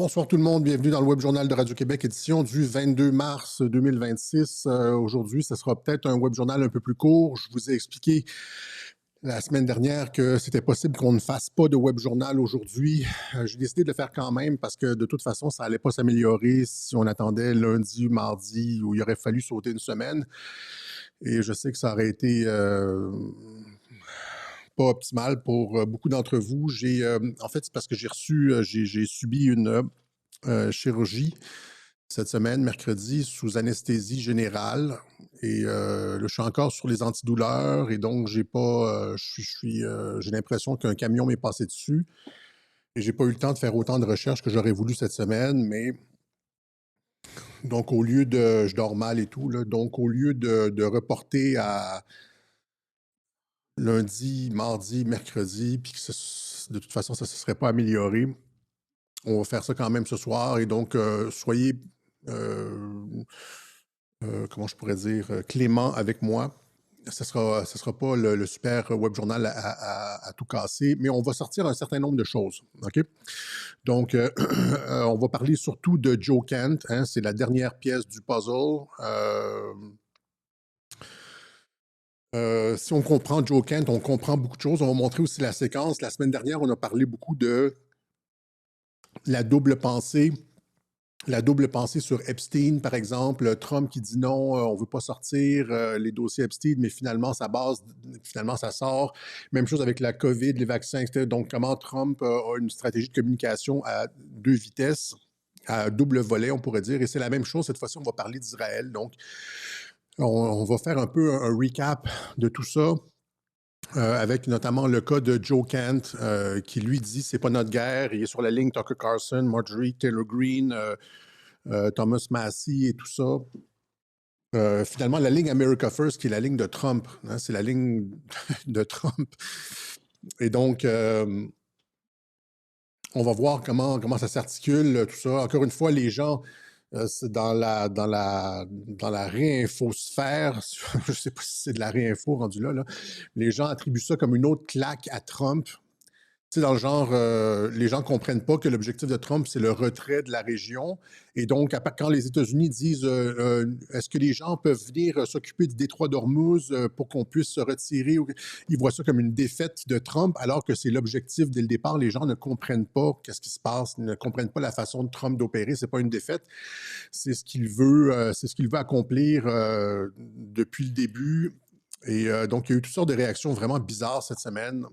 Bonsoir tout le monde, bienvenue dans le Web Journal de Radio-Québec, édition du 22 mars 2026. Aujourd'hui, ce sera peut-être un Web Journal un peu plus court. Je vous ai expliqué la semaine dernière que c'était possible qu'on ne fasse pas de Web Journal aujourd'hui. J'ai décidé de le faire quand même parce que de toute façon, ça n'allait pas s'améliorer si on attendait lundi ou mardi où il aurait fallu sauter une semaine. Et je sais que ça aurait été pas optimal pour beaucoup d'entre vous. En fait, c'est parce que j'ai subi une chirurgie cette semaine, mercredi, sous anesthésie générale. Et là, je suis encore sur les antidouleurs et donc j'ai pas, j'ai l'impression qu'un camion m'est passé dessus. Et j'ai pas eu le temps de faire autant de recherches que j'aurais voulu cette semaine, mais donc au lieu de, je dors mal et tout, là, donc au lieu de reporter à lundi, mardi, mercredi, puis que de toute façon, ça ne se serait pas amélioré, on va faire ça quand même ce soir. Et donc, soyez, euh, comment je pourrais dire, clément avec moi. Ce sera pas le super web journal à tout casser, mais on va sortir un certain nombre de choses. OK? Donc, on va parler surtout de Joe Kent. Hein, c'est la dernière pièce du puzzle. Si on comprend Joe Kent, on comprend beaucoup de choses. On va montrer aussi la séquence. La semaine dernière, on a parlé beaucoup de la double pensée. La double pensée sur Epstein, par exemple, Trump qui dit non, on ne veut pas sortir les dossiers Epstein, mais finalement ça sort. Même chose avec la COVID, les vaccins, etc. Donc, comment Trump a une stratégie de communication à deux vitesses, à double volet, on pourrait dire. Et c'est la même chose, cette fois-ci, on va parler d'Israël. Donc, on va faire un peu un recap de tout ça. Avec notamment le cas de Joe Kent, qui lui dit c'est pas notre guerre. Il est sur la ligne Tucker Carlson, Marjorie Taylor Greene, Thomas Massie et tout ça. Finalement, la ligne America First, qui est la ligne de Trump, hein, c'est la ligne de Trump. Et donc, on va voir comment ça s'articule, tout ça. Encore une fois, les gens, c'est dans la réinfosphère, je ne sais pas si c'est de la réinfo rendu là, les gens attribuent ça comme une autre claque à Trump. Tu sais, dans le genre, les gens ne comprennent pas que l'objectif de Trump, c'est le retrait de la région. Et donc, quand les États-Unis disent est-ce que les gens peuvent venir s'occuper du détroit d'Ormuz pour qu'on puisse se retirer, ils voient ça comme une défaite de Trump, alors que c'est l'objectif dès le départ. Les gens ne comprennent pas qu'est-ce qui se passe, ne comprennent pas la façon de Trump d'opérer. C'est pas une défaite, c'est ce qu'il veut accomplir depuis le début. Et donc, il y a eu toutes sortes de réactions vraiment bizarres cette semaine.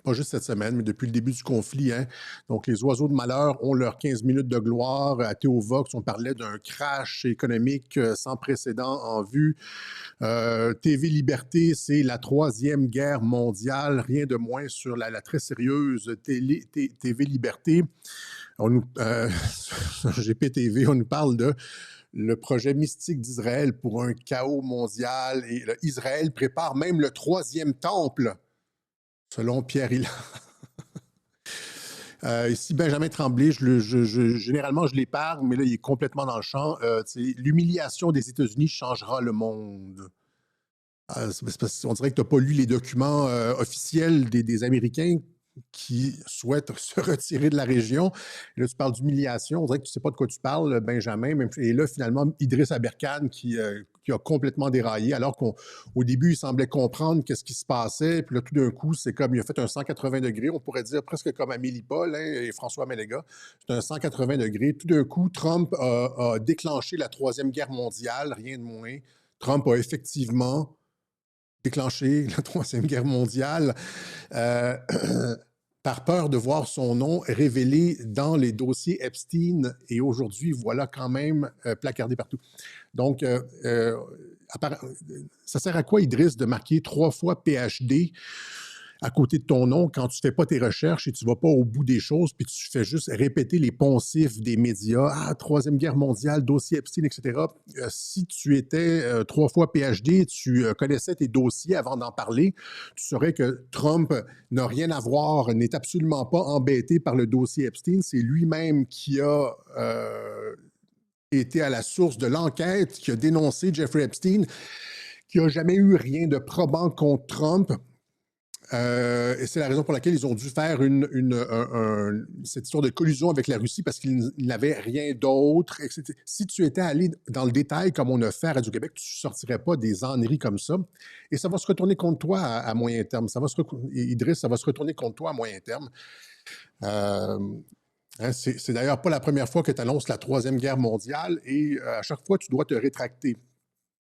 Pas juste cette semaine, mais depuis le début du conflit. Hein. Donc, les oiseaux de malheur ont leurs 15 minutes de gloire. À Théo Vox, on parlait d'un crash économique sans précédent en vue. TV Liberté, c'est la troisième guerre mondiale, rien de moins sur la très sérieuse TV Liberté. GPTV, on nous parle de le projet mystique d'Israël pour un chaos mondial. Et Israël prépare même le troisième temple. Selon Pierre Hilaire. Ici, Benjamin Tremblay, généralement, je l'épargne, mais là, il est complètement dans le champ. L'humiliation des États-Unis changera le monde. On dirait que tu n'as pas lu les documents officiels des Américains qui souhaitent se retirer de la région. Et là, tu parles d'humiliation. On dirait que tu ne sais pas de quoi tu parles, Benjamin. Et là, finalement, Idriss Aberkane qui a complètement déraillé, alors qu'au début, il semblait comprendre qu'est-ce qui se passait. Puis là, tout d'un coup, c'est comme, il a fait un 180 degrés, on pourrait dire presque comme Amélie Paul et François Méléga. C'est un 180 degrés. Tout d'un coup, Trump a déclenché la Troisième Guerre mondiale, rien de moins. Trump a effectivement déclenché la Troisième Guerre mondiale par peur de voir son nom révélé dans les dossiers Epstein. Et aujourd'hui, voilà quand même placardé partout. Donc, ça sert à quoi, Idriss, de marquer 3 fois PhD à côté de ton nom quand tu ne fais pas tes recherches et tu ne vas pas au bout des choses, puis tu fais juste répéter les poncifs des médias. Ah, Troisième Guerre mondiale, dossier Epstein, etc. Si tu étais 3 fois PhD, tu connaissais tes dossiers avant d'en parler, tu saurais que Trump n'a rien à voir, n'est absolument pas embêté par le dossier Epstein. C'est lui-même qui a été à la source de l'enquête, qui a dénoncé Jeffrey Epstein, qui n'a jamais eu rien de probant contre Trump. Et c'est la raison pour laquelle ils ont dû faire cette histoire de collusion avec la Russie parce qu'ils n'avaient rien d'autre. Si tu étais allé dans le détail comme on a fait à Radio-Québec, tu ne sortirais pas des âneries comme ça. Et ça va se retourner contre toi à moyen terme. Idriss, ça va se retourner contre toi à moyen terme. C'est d'ailleurs pas la première fois que tu annonces la Troisième Guerre mondiale et à chaque fois, tu dois te rétracter.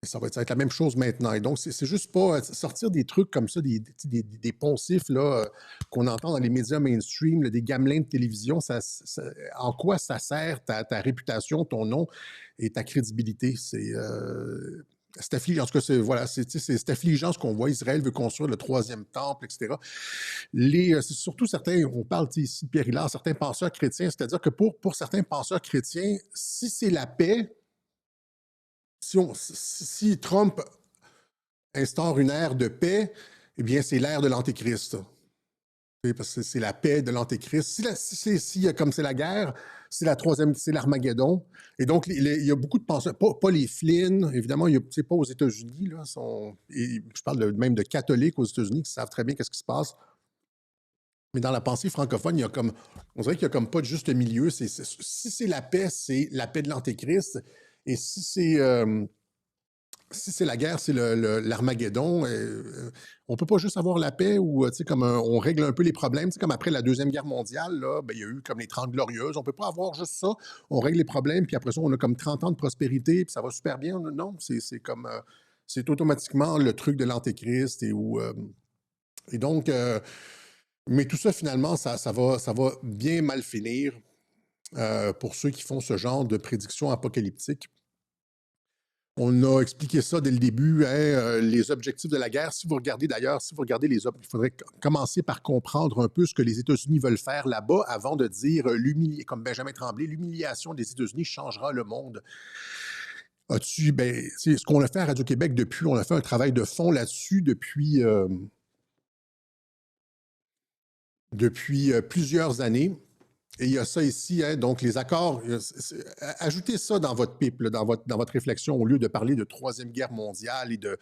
Ça va être la même chose maintenant. Et donc, c'est juste pas sortir des trucs comme ça, des poncifs là, qu'on entend dans les médias mainstream, là, des gamelins de télévision. En quoi ça sert ta réputation, ton nom et ta crédibilité? C'est affligeant. En tout cas, c'est affligeant ce qu'on voit. Israël veut construire le troisième temple, etc. C'est surtout certains, on parle ici de Pierre Hillard, certains penseurs chrétiens, c'est-à-dire que pour certains penseurs chrétiens, si c'est la paix, si Trump instaure une ère de paix, eh bien, c'est l'ère de l'Antéchrist. Parce que c'est la paix de l'Antéchrist. Comme c'est la guerre, c'est l'Armageddon. Et donc, il y a beaucoup de penseurs, pas les Flynn, évidemment, c'est pas aux États-Unis. Je parle même de catholiques aux États-Unis qui savent très bien qu'est-ce qui se passe. Mais dans la pensée francophone, on dirait qu'il n'y a comme pas de juste milieu. Si c'est la paix, c'est la paix de l'Antéchrist. Et si c'est la guerre, c'est l'Armageddon, on ne peut pas juste avoir la paix ou comme on règle un peu les problèmes. Comme après la Deuxième Guerre mondiale, là, il y a eu comme les 30 Glorieuses. On ne peut pas avoir juste ça. On règle les problèmes, puis après ça, on a comme 30 ans de prospérité, puis ça va super bien. Non, c'est comme c'est automatiquement le truc de l'Antéchrist. Et donc, mais tout ça, finalement, ça va bien mal finir pour ceux qui font ce genre de prédictions apocalyptiques. On a expliqué ça dès le début, les objectifs de la guerre. Si vous regardez il faudrait commencer par comprendre un peu ce que les États-Unis veulent faire là-bas avant de dire, comme Benjamin Tremblay, l'humiliation des États-Unis changera le monde. C'est ce qu'on a fait à Radio-Québec on a fait un travail de fond là-dessus depuis plusieurs années. Et il y a ça ici, donc les accords, ajoutez ça dans votre pipe, là, dans votre réflexion, au lieu de parler de Troisième Guerre mondiale et de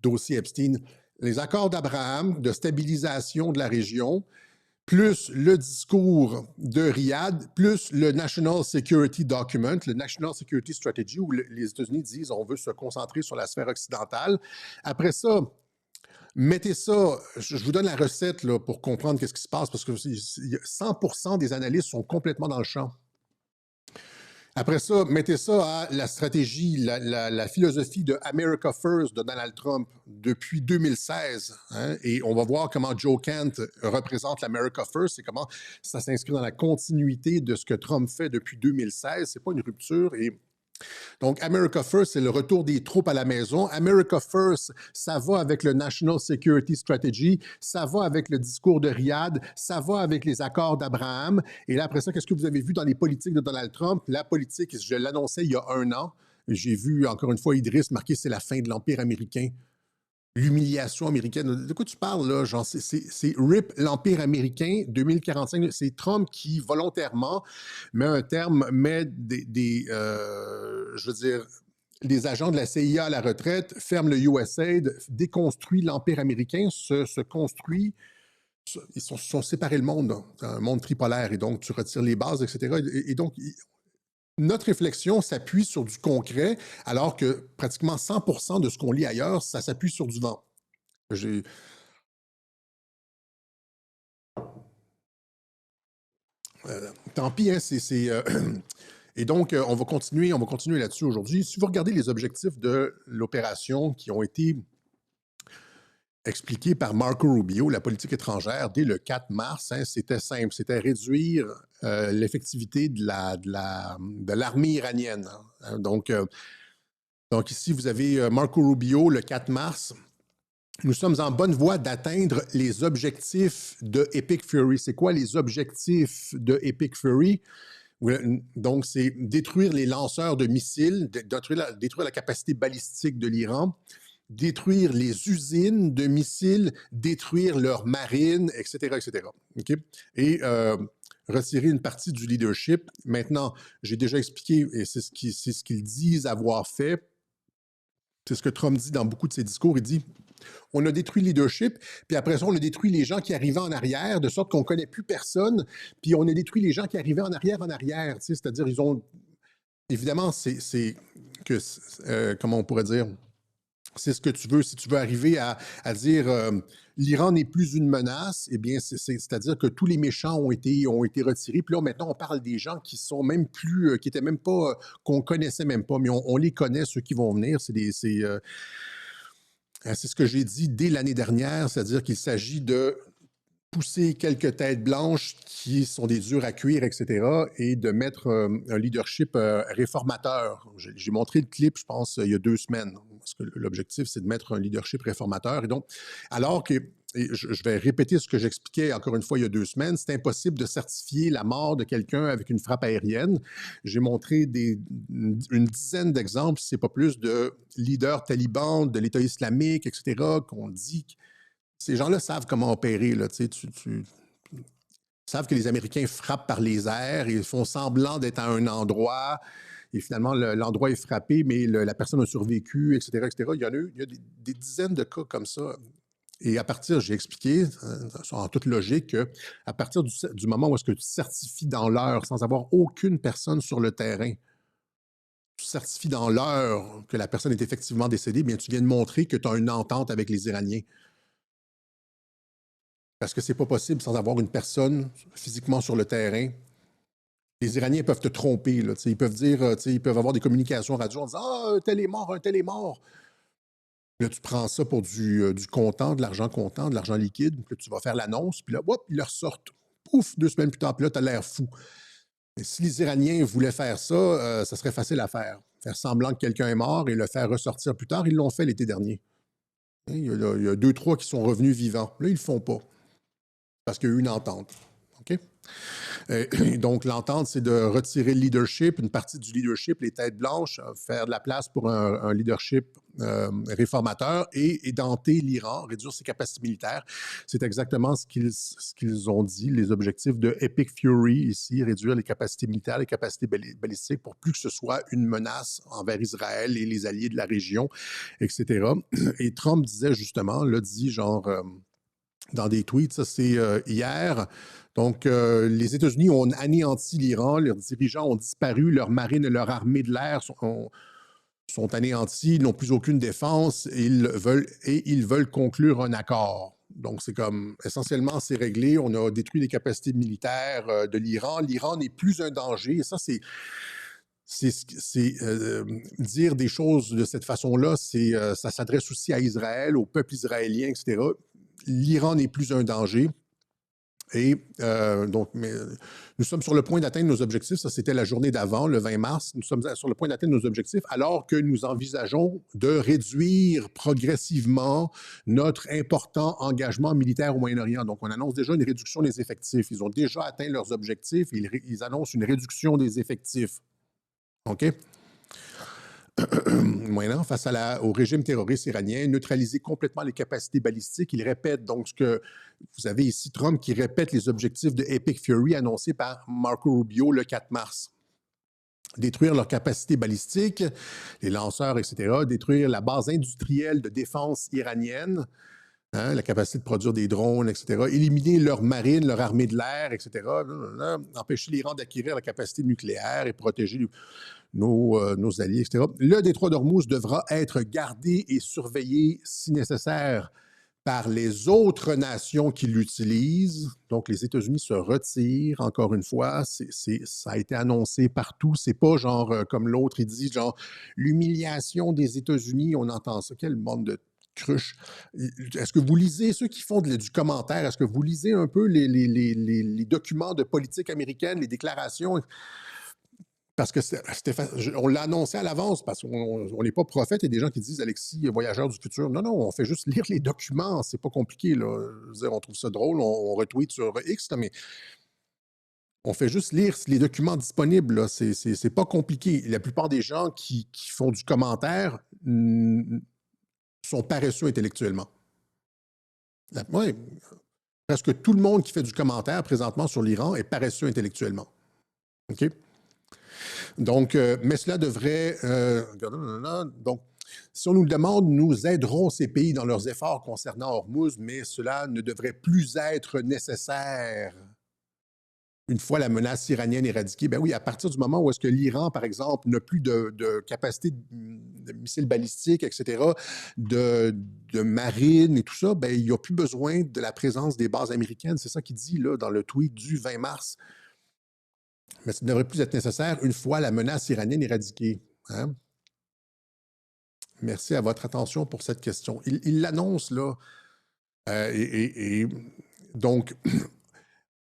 dossier Epstein. Les accords d'Abraham de stabilisation de la région, plus le discours de Riyad, plus le National Security Document, le National Security Strategy, où les États-Unis disent on veut se concentrer sur la sphère occidentale. Après ça, mettez ça, je vous donne la recette là, pour comprendre qu'est-ce qui se passe, parce que 100% des analystes sont complètement dans le champ. Après ça, mettez ça à la stratégie, la philosophie de America First de Donald Trump depuis 2016. Et on va voir comment Joe Kent représente l'America First et comment ça s'inscrit dans la continuité de ce que Trump fait depuis 2016. C'est pas une rupture. Et donc, America First, c'est le retour des troupes à la maison. America First, ça va avec le National Security Strategy, ça va avec le discours de Riyad, ça va avec les accords d'Abraham. Et là, après ça, qu'est-ce que vous avez vu dans les politiques de Donald Trump? La politique, je l'annonçais il y a 1 an. J'ai vu, encore une fois, Idriss marquer c'est la fin de l'Empire américain. L'humiliation américaine. De quoi tu parles, là? Genre, c'est RIP, l'Empire américain, 2045. C'est Trump qui, volontairement, met un terme, met je veux dire, les agents de la CIA à la retraite, ferme le USAID, déconstruit l'Empire américain, se construit. Ils sont séparés le monde. C'est un monde tripolaire, et donc tu retires les bases, etc. Et donc, notre réflexion s'appuie sur du concret, alors que pratiquement 100% de ce qu'on lit ailleurs, ça s'appuie sur du vent. Tant pis, hein, et donc, on va continuer là-dessus aujourd'hui. Si vous regardez les objectifs de l'opération qui ont été expliqués par Marco Rubio, la politique étrangère, dès le 4 mars, c'était simple, c'était réduire l'effectivité de l'armée iranienne. Donc ici, vous avez Marco Rubio, le 4 mars. Nous sommes en bonne voie d'atteindre les objectifs de Epic Fury. C'est quoi les objectifs de Epic Fury? Donc, c'est détruire les lanceurs de missiles, détruire la capacité balistique de l'Iran, détruire les usines de missiles, détruire leur marine, etc., etc. Okay? Et retirer une partie du leadership. Maintenant, j'ai déjà expliqué, et c'est ce qu'ils disent avoir fait. C'est ce que Trump dit dans beaucoup de ses discours. Il dit On a détruit le leadership, puis après ça, on a détruit les gens qui arrivaient en arrière, de sorte qu'on ne connaît plus personne, puis on a détruit les gens qui arrivaient en arrière, tu sais, c'est-à-dire, ils ont... Évidemment, c'est que... comment on pourrait dire? C'est ce que tu veux. Si tu veux arriver à dire l'Iran n'est plus une menace, eh bien, c'est-à-dire que tous les méchants ont été retirés. Puis là, maintenant, on parle des gens qui sont même plus, qui étaient même pas, qu'on connaissait même pas, mais on les connaît, ceux qui vont venir. C'est ce que j'ai dit dès l'année dernière, c'est-à-dire qu'il s'agit de pousser quelques têtes blanches qui sont des durs à cuire, etc., et de mettre un leadership réformateur. J'ai montré le clip, je pense, il y a 2 semaines, parce que l'objectif, c'est de mettre un leadership réformateur. Et donc, alors que, et je vais répéter ce que j'expliquais encore une fois il y a 2 semaines, c'est impossible de certifier la mort de quelqu'un avec une frappe aérienne. J'ai montré une dizaine d'exemples, si c'est pas plus, de leaders talibans, de l'État islamique, etc., qu'on dit... Ces gens-là savent comment opérer, là, tu savent que les Américains frappent par les airs, ils font semblant d'être à un endroit, et finalement, l'endroit est frappé, mais la personne a survécu, etc., etc. Il y a des dizaines de cas comme ça. Et à partir, j'ai expliqué, en toute logique, qu'à partir du moment où est-ce que tu certifies dans l'heure, sans avoir aucune personne sur le terrain, tu certifies dans l'heure que la personne est effectivement décédée, bien, tu viens de montrer que tu as une entente avec les Iraniens. Parce que c'est pas possible sans avoir une personne physiquement sur le terrain. Les Iraniens peuvent te tromper, là, ils peuvent dire, ils peuvent avoir des communications radio en disant « Ah, un tel est mort, un tel est mort ». Là, tu prends ça pour du comptant, de l'argent liquide, puis là, tu vas faire l'annonce, puis là, hop, ils le ressortent. Pouf, 2 semaines plus tard, puis là, tu as l'air fou. Et si les Iraniens voulaient faire ça, ça serait facile à faire. Faire semblant que quelqu'un est mort et le faire ressortir plus tard, ils l'ont fait l'été dernier. Il y a 2, 3 qui sont revenus vivants. Là, ils ne le font pas. Parce qu'il y a eu une entente. OK? Donc, l'entente, c'est de retirer le leadership, une partie du leadership, les têtes blanches, faire de la place pour un leadership réformateur et édenter l'Iran, réduire ses capacités militaires. C'est exactement ce qu'ils ont dit, les objectifs de Epic Fury ici, réduire les capacités militaires, les capacités balistiques pour plus que ce soit une menace envers Israël et les alliés de la région, etc. Et Trump disait justement, l'a dit genre... dans des tweets, ça c'est hier. Donc, les États-Unis ont anéanti l'Iran, leurs dirigeants ont disparu, leur marine et leur armée de l'air sont anéantis, n'ont plus aucune défense et ils veulent conclure un accord. Donc, c'est comme, essentiellement, c'est réglé. On a détruit les capacités militaires de l'Iran. L'Iran n'est plus un danger. Et ça, dire des choses de cette façon-là, ça s'adresse aussi à Israël, au peuple israélien, etc. L'Iran n'est plus un danger. Et donc, nous sommes sur le point d'atteindre nos objectifs. Ça, c'était la journée d'avant, le 20 mars. Nous sommes sur le point d'atteindre nos objectifs alors que nous envisageons de réduire progressivement notre important engagement militaire au Moyen-Orient. Donc, on annonce déjà une réduction des effectifs. Ils ont déjà atteint leurs objectifs. Ils annoncent une réduction des effectifs. OK? Moyen-Orient, face au régime terroriste iranien, neutraliser complètement les capacités balistiques. Il répète donc ce que vous avez ici, Trump qui répète les objectifs de Epic Fury annoncés par Marco Rubio le 4 mars. Détruire leurs capacités balistiques, les lanceurs, etc., détruire la base industrielle de défense iranienne, la capacité de produire des drones, etc., éliminer leur marine, leur armée de l'air, etc., empêcher l'Iran d'acquérir la capacité nucléaire et protéger nos alliés, etc. Le détroit d'Ormuz devra être gardé et surveillé, si nécessaire, par les autres nations qui l'utilisent. Donc, les États-Unis se retirent, encore une fois. Ça a été annoncé partout. C'est pas genre, comme l'autre, il dit, genre, l'humiliation des États-Unis, on entend ça. Quel monde de cruche. Est-ce que vous lisez, ceux qui font du commentaire, est-ce que vous lisez un peu les documents de politique américaine, les déclarations? Parce que on l'a annoncé à l'avance, parce qu'on n'est pas prophète. Il y a des gens qui disent Alexis, voyageur du futur. Non, non, on fait juste lire les documents. C'est pas compliqué, là. Je veux dire, on trouve ça drôle, on retweet sur X, là, mais on fait juste lire les documents disponibles, là. C'est pas compliqué. La plupart des gens qui font du commentaire sont paresseux intellectuellement. Ouais, presque tout le monde qui fait du commentaire présentement sur l'Iran est paresseux intellectuellement. OK? Donc, mais cela devrait... donc, Si on nous le demande, nous aiderons ces pays dans leurs efforts concernant Hormuz, mais cela ne devrait plus être nécessaire. Une fois la menace iranienne éradiquée, ben oui, à partir du moment où est-ce que l'Iran, par exemple, n'a plus de capacité de missiles balistiques, etc., de marine et tout ça, ben, il n'y a plus besoin de la présence des bases américaines. C'est ça qu'il dit là, dans le tweet du 20 mars. Mais ça ne devrait plus être nécessaire une fois la menace iranienne éradiquée. Hein? Merci à votre attention pour cette question. Il l'annonce là. Et donc,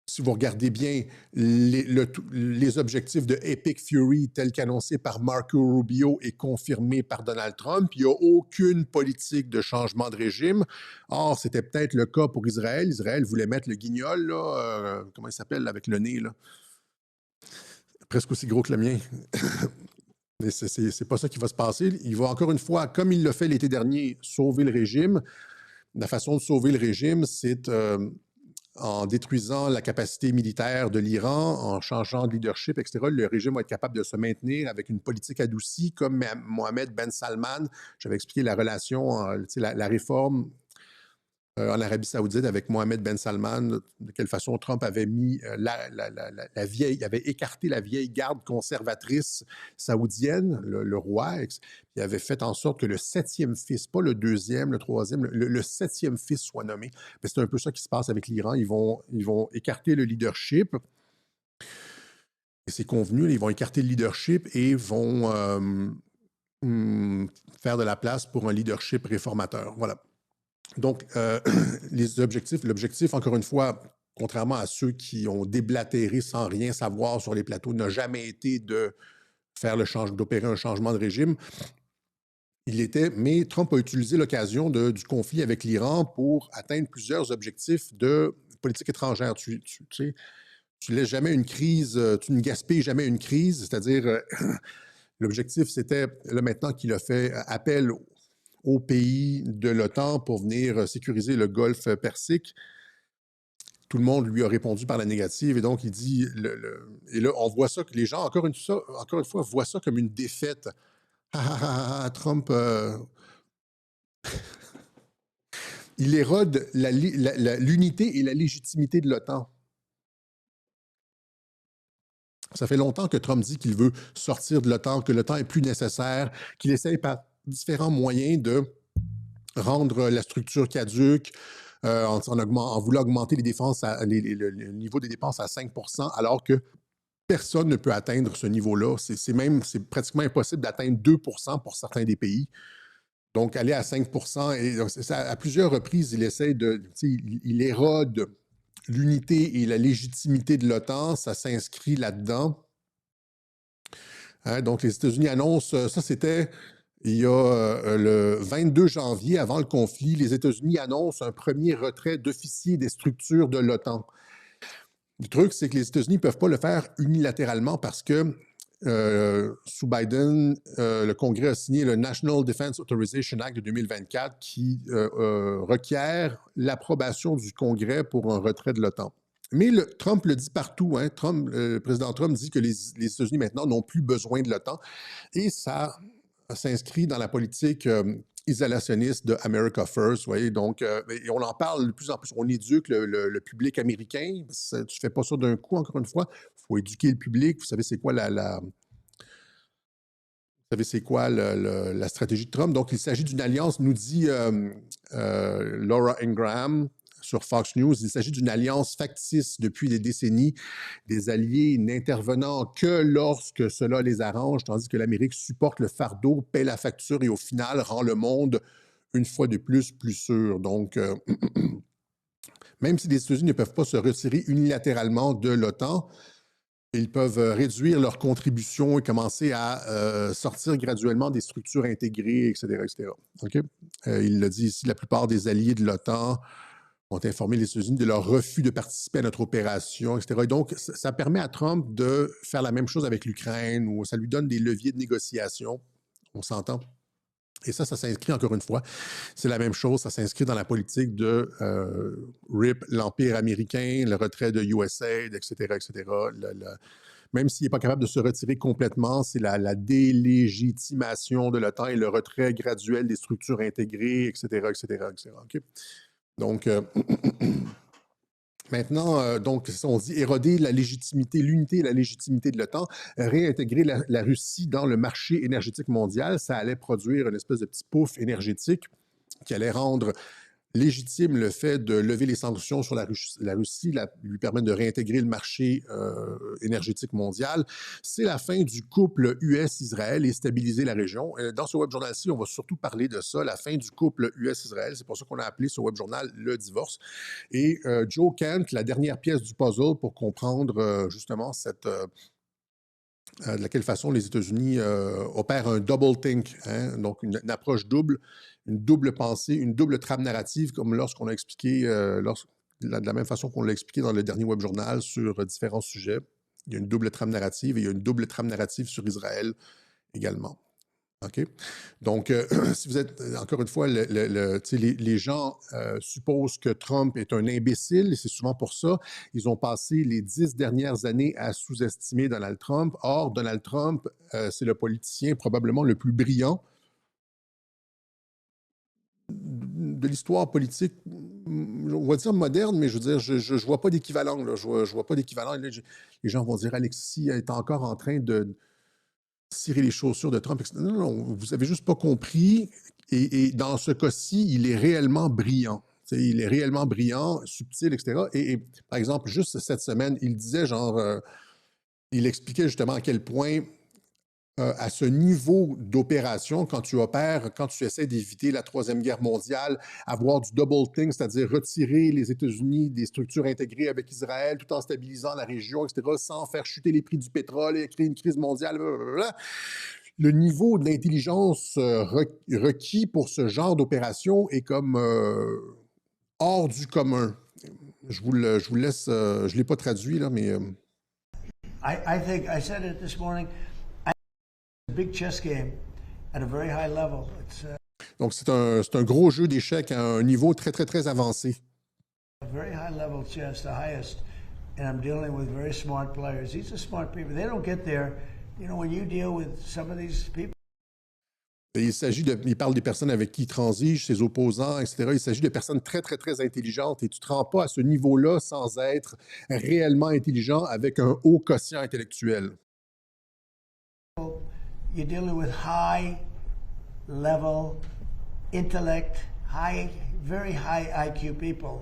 si vous regardez bien les objectifs de Epic Fury tels qu'annoncés par Marco Rubio et confirmés par Donald Trump, il n'y a aucune politique de changement de régime. Or, c'était peut-être le cas pour Israël. Israël voulait mettre le guignol, là, comment il s'appelle, avec le nez, là? Presque aussi gros que le mien. Mais c'est pas ça qui va se passer. Il va encore une fois, comme il l'a fait l'été dernier, sauver le régime. La façon de sauver le régime, c'est en détruisant la capacité militaire de l'Iran, en changeant de leadership, etc. Le régime va être capable de se maintenir avec une politique adoucie, comme Mohamed Ben Salman. J'avais expliqué la relation, la réforme en Arabie Saoudite avec Mohamed Ben Salman, de quelle façon Trump avait mis la vieille, avait écarté la vieille garde conservatrice saoudienne, le roi, il avait fait en sorte que le 7e fils, pas le 2e, le 3e, le 7e fils soit nommé. Mais c'est un peu ça qui se passe avec l'Iran. Ils vont écarter le leadership. Et c'est convenu, ils vont écarter le leadership et vont faire de la place pour un leadership réformateur. Voilà. Donc, l'objectif, encore une fois, contrairement à ceux qui ont déblatéré sans rien savoir sur les plateaux, n'a jamais été d'opérer un changement de régime. Mais Trump a utilisé l'occasion du conflit avec l'Iran pour atteindre plusieurs objectifs de politique étrangère. Tu laisses jamais une crise, tu ne gaspilles jamais une crise, c'est-à-dire l'objectif, c'était, là maintenant qu'il a fait appel aux pays de l'OTAN pour venir sécuriser le golfe Persique. Tout le monde lui a répondu par la négative et donc il dit, et là on voit ça que les gens, encore une fois, voient ça comme une défaite. Trump, il érode l'unité et la légitimité de l'OTAN. Ça fait longtemps que Trump dit qu'il veut sortir de l'OTAN, que l'OTAN est plus nécessaire, qu'il essaye par différents moyens de rendre la structure caduque, en voulant augmenter le niveau des dépenses à 5 % alors que personne ne peut atteindre ce niveau-là. C'est pratiquement impossible d'atteindre 2 % pour certains des pays. Donc, aller à 5 %, et donc, à plusieurs reprises, il érode l'unité et la légitimité de l'OTAN. Ça s'inscrit là-dedans. Hein, donc, les États-Unis annoncent, ça c'était il y a le 22 janvier, avant le conflit, les États-Unis annoncent un premier retrait d'officiers des structures de l'OTAN. Le truc, c'est que les États-Unis ne peuvent pas le faire unilatéralement parce que sous Biden, le Congrès a signé le National Defense Authorization Act de 2024 qui requiert l'approbation du Congrès pour un retrait de l'OTAN. Mais Trump le dit partout. Hein, le président Trump dit que les États-Unis maintenant n'ont plus besoin de l'OTAN. Et ça s'inscrit dans la politique isolationniste de America First, vous voyez, donc, et on en parle de plus en plus, on éduque le public américain, tu ne fais pas ça d'un coup, encore une fois, il faut éduquer le public, vous savez c'est quoi la stratégie de Trump, donc il s'agit d'une alliance, nous dit Laura Ingraham, sur Fox News, il s'agit d'une alliance factice depuis des décennies, des alliés n'intervenant que lorsque cela les arrange, tandis que l'Amérique supporte le fardeau, paie la facture et au final rend le monde une fois de plus sûr. Donc, même si les États-Unis ne peuvent pas se retirer unilatéralement de l'OTAN, ils peuvent réduire leur contribution et commencer à sortir graduellement des structures intégrées, etc. etc. Okay? Il l'a dit ici, la plupart des alliés de l'OTAN ont informé les États-Unis de leur refus de participer à notre opération, etc. Et donc, ça permet à Trump de faire la même chose avec l'Ukraine, où ça lui donne des leviers de négociation. On s'entend. Et ça s'inscrit encore une fois. C'est la même chose, ça s'inscrit dans la politique de RIP, l'Empire américain, le retrait de USAID, etc., etc. même s'il n'est pas capable de se retirer complètement, c'est la délégitimation de l'OTAN et le retrait graduel des structures intégrées, etc., etc., etc. OK? Donc, maintenant, donc, on dit éroder la légitimité, l'unité et la légitimité de l'OTAN, réintégrer la Russie dans le marché énergétique mondial, ça allait produire une espèce de petit pouf énergétique qui allait rendre légitime le fait de lever les sanctions sur la Russie, lui permettre de réintégrer le marché énergétique mondial. C'est la fin du couple US-Israël et stabiliser la région. Dans ce web journal-ci, on va surtout parler de ça, la fin du couple US-Israël. C'est pour ça qu'on a appelé ce web journal le divorce. Et Joe Kent, la dernière pièce du puzzle pour comprendre justement de laquelle façon les États-Unis opèrent un double think, hein, donc une approche double, une double pensée, une double trame narrative, comme lorsqu'on a expliqué, de la même façon qu'on l'a expliqué dans le dernier web journal sur différents sujets. Il y a une double trame narrative et il y a une double trame narrative sur Israël également. OK? Donc, si vous êtes, encore une fois, les gens supposent que Trump est un imbécile, et c'est souvent pour ça. Ils ont passé les 10 dernières années à sous-estimer Donald Trump. Or, Donald Trump, c'est le politicien probablement le plus brillant de l'histoire politique, on va dire moderne, mais je veux dire, je ne vois pas d'équivalent. Je ne vois pas d'équivalent. Les gens vont dire, Alexis est encore en train de cirer les chaussures de Trump. Non, non, vous n'avez juste pas compris. Et dans ce cas-ci, il est réellement brillant. Il est réellement brillant, subtil, etc. Et par exemple, juste cette semaine, il disait genre, il expliquait justement à quel point à ce niveau d'opération, quand tu opères, quand tu essaies d'éviter la Troisième Guerre mondiale, avoir du double think, c'est-à-dire retirer les États-Unis des structures intégrées avec Israël tout en stabilisant la région, etc., sans faire chuter les prix du pétrole et créer une crise mondiale, blablabla. Le niveau d'intelligence requis pour ce genre d'opération est comme hors du commun. Je vous laisse, je ne l'ai pas traduit, là, mais... I think, I said it this morning, a big chess game at a very high level. Donc, c'est un gros jeu d'échecs à un niveau très, très, très avancé. Very high level chess, the highest, and I'm dealing with very smart players. These are smart people. They don't get there. You know, when you deal with some of these people. Il parle des personnes avec qui il transige, ses opposants, etc. Il s'agit de personnes très, très, très intelligentes et tu ne te rends pas à ce niveau-là sans être réellement intelligent avec un haut quotient intellectuel. You're dealing with high level intellect, very high IQ people.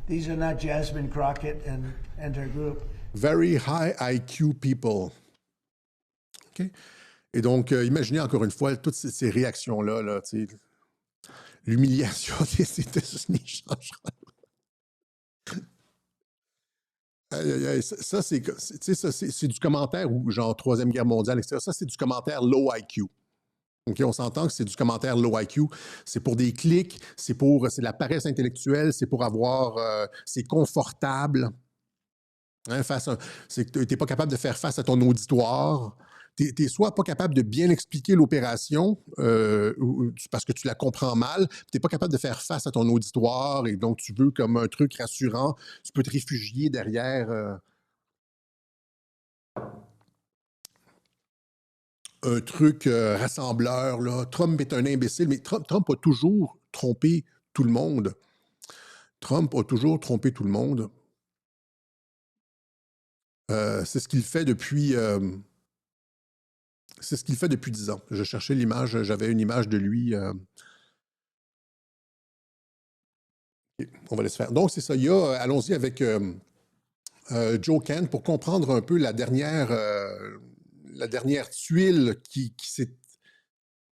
These are not Jasmine Crockett and her group. Very high IQ people. OK? Et donc, imaginez encore une fois toutes ces réactions-là, là, l'humiliation des États-Unis changera. Ça, c'est du commentaire ou genre Troisième Guerre mondiale, etc. Ça, c'est du commentaire low IQ. Okay, on s'entend que c'est du commentaire low IQ. C'est pour des clics, c'est la paresse intellectuelle, c'est pour avoir... c'est confortable. Hein, tu n'es pas capable de faire face à ton auditoire. Tu n'es soit pas capable de bien expliquer l'opération parce que tu la comprends mal, tu n'es pas capable de faire face à ton auditoire et donc tu veux comme un truc rassurant, tu peux te réfugier derrière un truc rassembleur. Là. Trump est un imbécile, mais Trump a toujours trompé tout le monde. Trump a toujours trompé tout le monde. C'est ce qu'il fait depuis... c'est ce qu'il fait depuis 10 ans. Je cherchais l'image, j'avais une image de lui. On va laisser faire. Donc, c'est ça. Allons-y avec Joe Kent pour comprendre un peu la dernière tuile qui s'est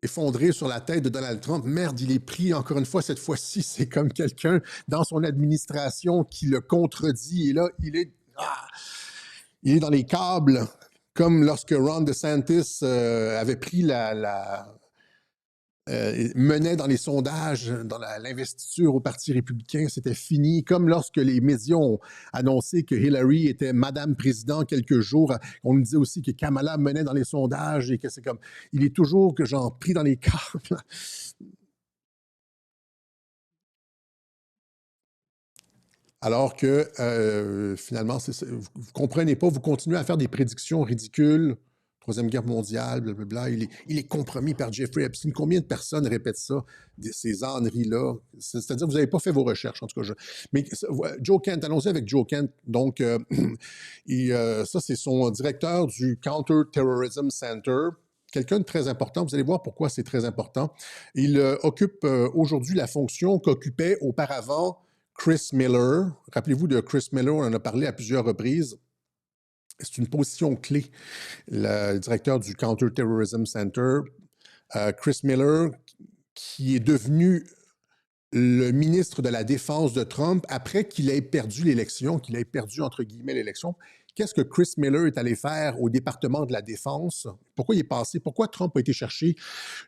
effondrée sur la tête de Donald Trump. Merde, il est pris encore une fois. Cette fois-ci, c'est comme quelqu'un dans son administration qui le contredit. Et là, il est dans les câbles, comme lorsque Ron DeSantis avait pris menait dans les sondages, dans l'investiture au Parti républicain, c'était fini. Comme lorsque les médias ont annoncé que Hillary était Madame Président quelques jours, on nous disait aussi que Kamala menait dans les sondages et que c'est comme... Il est toujours genre pris dans les câbles. Alors que finalement, vous ne comprenez pas, vous continuez à faire des prédictions ridicules. Troisième guerre mondiale, blablabla. Il est compromis par Jeffrey Epstein. Combien de personnes répètent ça, ces âneries-là? C'est-à-dire que vous n'avez pas fait vos recherches, en tout cas. Mais Joe Kent, allons-y avec Joe Kent. Donc, ça, c'est son directeur du Counter-Terrorism Center. Quelqu'un de très important. Vous allez voir pourquoi c'est très important. Il occupe aujourd'hui la fonction qu'occupait auparavant Chris Miller. Rappelez-vous de Chris Miller, on en a parlé à plusieurs reprises. C'est une position clé, le directeur du Counter-Terrorism Center. Chris Miller, qui est devenu le ministre de la Défense de Trump après qu'il ait perdu l'élection, qu'il ait perdu, entre guillemets, l'élection. Qu'est-ce que Chris Miller est allé faire au département de la Défense? Pourquoi il est passé? Pourquoi Trump a été chercher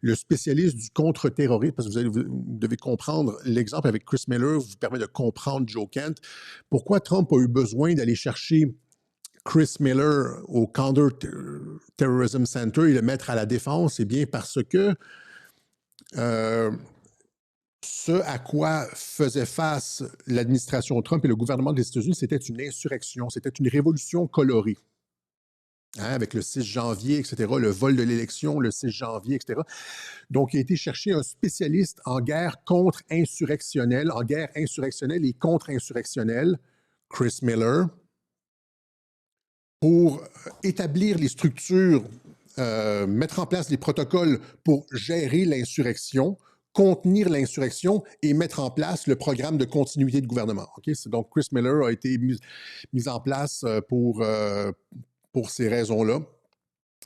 le spécialiste du contre-terrorisme? Parce que vous devez comprendre, l'exemple avec Chris Miller vous permet de comprendre Joe Kent. Pourquoi Trump a eu besoin d'aller chercher Chris Miller au Counter-Terrorism Center et le mettre à la Défense? Eh bien, parce que ce à quoi faisait face l'administration Trump et le gouvernement des États-Unis, c'était une insurrection, c'était une révolution colorée. Hein, avec le 6 janvier, etc., le vol de l'élection, le 6 janvier, etc. Donc, il a été chercher un spécialiste en guerre contre-insurrectionnelle, en guerre insurrectionnelle et contre-insurrectionnelle, Chris Miller, pour établir les structures, mettre en place les protocoles pour gérer l'insurrection, contenir l'insurrection et mettre en place le programme de continuité de gouvernement. Okay? Donc, Chris Miller a été mis en place pour ces raisons-là.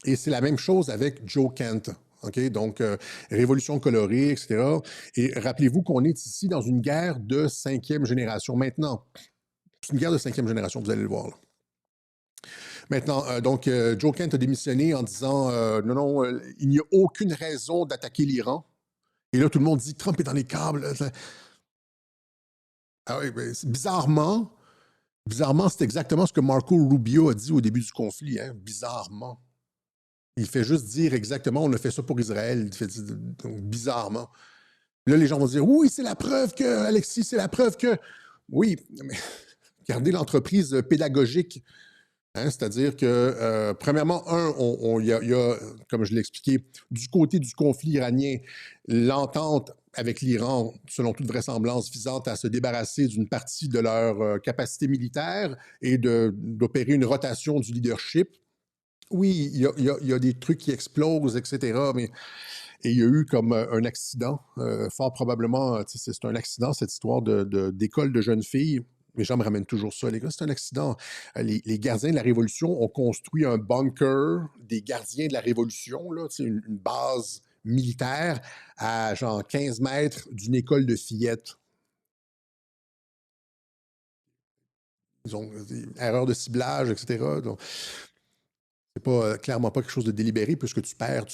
Et c'est la même chose avec Joe Kent. Okay? Donc, révolution colorée, etc. Et rappelez-vous qu'on est ici dans une guerre de 5e génération. Maintenant, c'est une guerre de 5e génération, vous allez le voir. Là. Maintenant, donc, Joe Kent a démissionné en disant non, il n'y a aucune raison d'attaquer l'Iran. Et là, tout le monde dit Trump est dans les câbles. Ah oui, ben, bizarrement, c'est exactement ce que Marco Rubio a dit au début du conflit. Hein, bizarrement. Il fait juste dire exactement on a fait ça pour Israël. Il fait, donc, bizarrement. Là, les gens vont dire oui, c'est la preuve que, Alexis, c'est la preuve que. Oui, mais regardez l'entreprise pédagogique. Hein, c'est-à-dire que, premièrement, il y a, comme je l'ai expliqué, du côté du conflit iranien, l'entente avec l'Iran, selon toute vraisemblance, visant à se débarrasser d'une partie de leur capacité militaire et d'opérer une rotation du leadership. Oui, il y a des trucs qui explosent, etc., mais et il y a eu comme un accident, fort probablement, c'est un accident, cette histoire d'école de jeunes filles. Les gens me ramènent toujours ça, les gars, c'est un accident. Les gardiens de la Révolution ont construit un bunker des gardiens de la Révolution, là, une base militaire à genre 15 mètres d'une école de fillettes. Ils ont des erreurs de ciblage, etc. Donc, c'est pas clairement pas quelque chose de délibéré puisque tu perds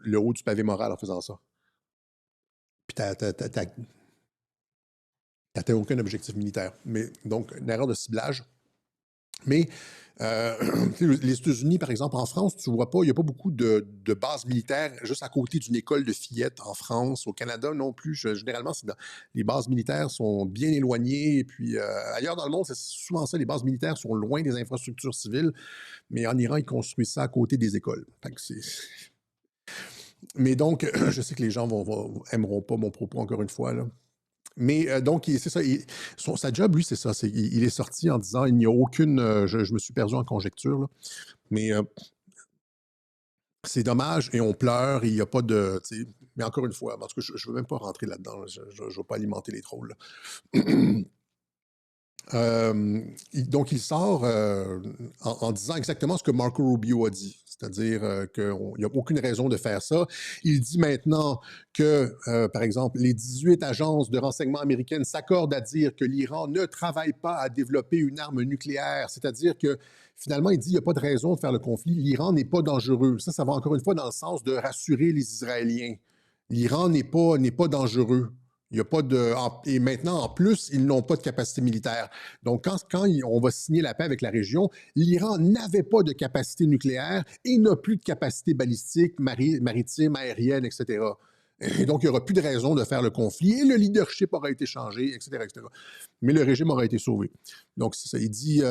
le haut du pavé moral en faisant ça. Puis t'atteins aucun objectif militaire. Mais donc, une erreur de ciblage. Mais les États-Unis, par exemple, en France, tu vois pas, il n'y a pas beaucoup de bases militaires juste à côté d'une école de fillettes en France. Au Canada non plus. Généralement, les bases militaires sont bien éloignées. Et puis ailleurs dans le monde, c'est souvent ça, les bases militaires sont loin des infrastructures civiles. Mais en Iran, ils construisent ça à côté des écoles. Mais donc, je sais que les gens aimeront pas mon propos encore une fois, là. Mais donc, c'est ça. Sa job, lui, c'est ça. Il est sorti en disant il n'y a aucune. Je me suis perdu en conjecture, là. Mais c'est dommage et on pleure et il n'y a pas de. Mais encore une fois, en tout cas, je ne veux même pas rentrer là-dedans. Là. Je ne veux pas alimenter les trolls. Donc, il sort en disant exactement ce que Marco Rubio a dit, c'est-à-dire qu'il n'y a aucune raison de faire ça. Il dit maintenant que, par exemple, les 18 agences de renseignement américaines s'accordent à dire que l'Iran ne travaille pas à développer une arme nucléaire, c'est-à-dire que finalement, il dit qu'il n'y a pas de raison de faire le conflit. L'Iran n'est pas dangereux. Ça va encore une fois dans le sens de rassurer les Israéliens. L'Iran n'est pas dangereux. Il y a pas de. Et maintenant, en plus, ils n'ont pas de capacité militaire. Donc, quand on va signer la paix avec la région, l'Iran n'avait pas de capacité nucléaire et n'a plus de capacité balistique, maritime, aérienne, etc. Et donc, il n'y aura plus de raison de faire le conflit et le leadership aura été changé, etc., etc. Mais le régime aura été sauvé. Donc, c'est ça. Il dit,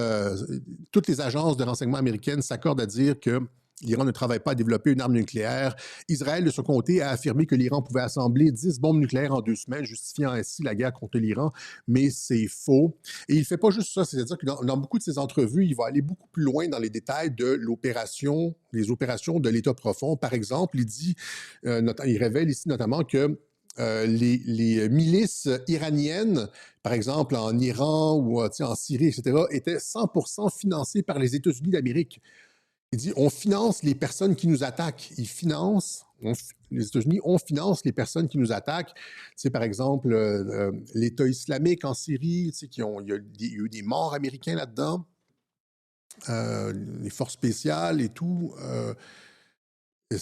toutes les agences de renseignement américaines s'accordent à dire que l'Iran ne travaille pas à développer une arme nucléaire. Israël, de son côté, a affirmé que l'Iran pouvait assembler 10 bombes nucléaires en 2 semaines, justifiant ainsi la guerre contre l'Iran. Mais c'est faux. Et il ne fait pas juste ça, c'est-à-dire que dans beaucoup de ses entrevues, il va aller beaucoup plus loin dans les détails de l'opération, les opérations de l'État profond. Par exemple, il dit, il révèle ici notamment que les milices iraniennes, par exemple en Iran ou en Syrie, etc., étaient 100% financées par les États-Unis d'Amérique. Il dit, on finance les personnes qui nous attaquent. Ils financent, les États-Unis, on finance les personnes qui nous attaquent. C'est par exemple l'État islamique en Syrie, il y a eu des morts américains là-dedans, les forces spéciales et tout. Et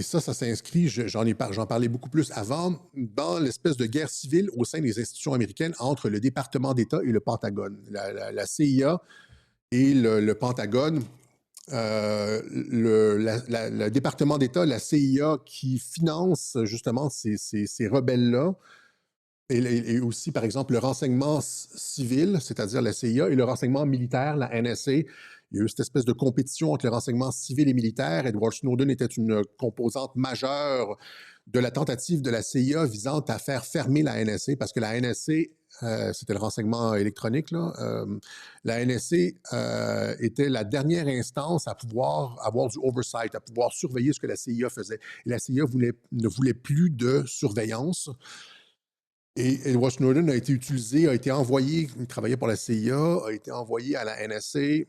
ça s'inscrit, j'en parlais beaucoup plus avant, dans l'espèce de guerre civile au sein des institutions américaines entre le département d'État et le Pentagone. La CIA et le Pentagone, le département d'État, la CIA, qui finance justement ces rebelles-là, et aussi, par exemple, le renseignement civil, c'est-à-dire la CIA, et le renseignement militaire, la NSA. Il y a eu cette espèce de compétition entre le renseignement civil et militaire. Edward Snowden était une composante majeure de la tentative de la CIA visant à faire fermer la NSA, parce que la NSA, c'était le renseignement électronique, là. La NSA était la dernière instance à pouvoir avoir du oversight, à pouvoir surveiller ce que la CIA faisait. Et la CIA ne voulait plus de surveillance. Et Edward Snowden a été utilisé, a été envoyé, il travaillait pour la CIA, a été envoyé à la NSA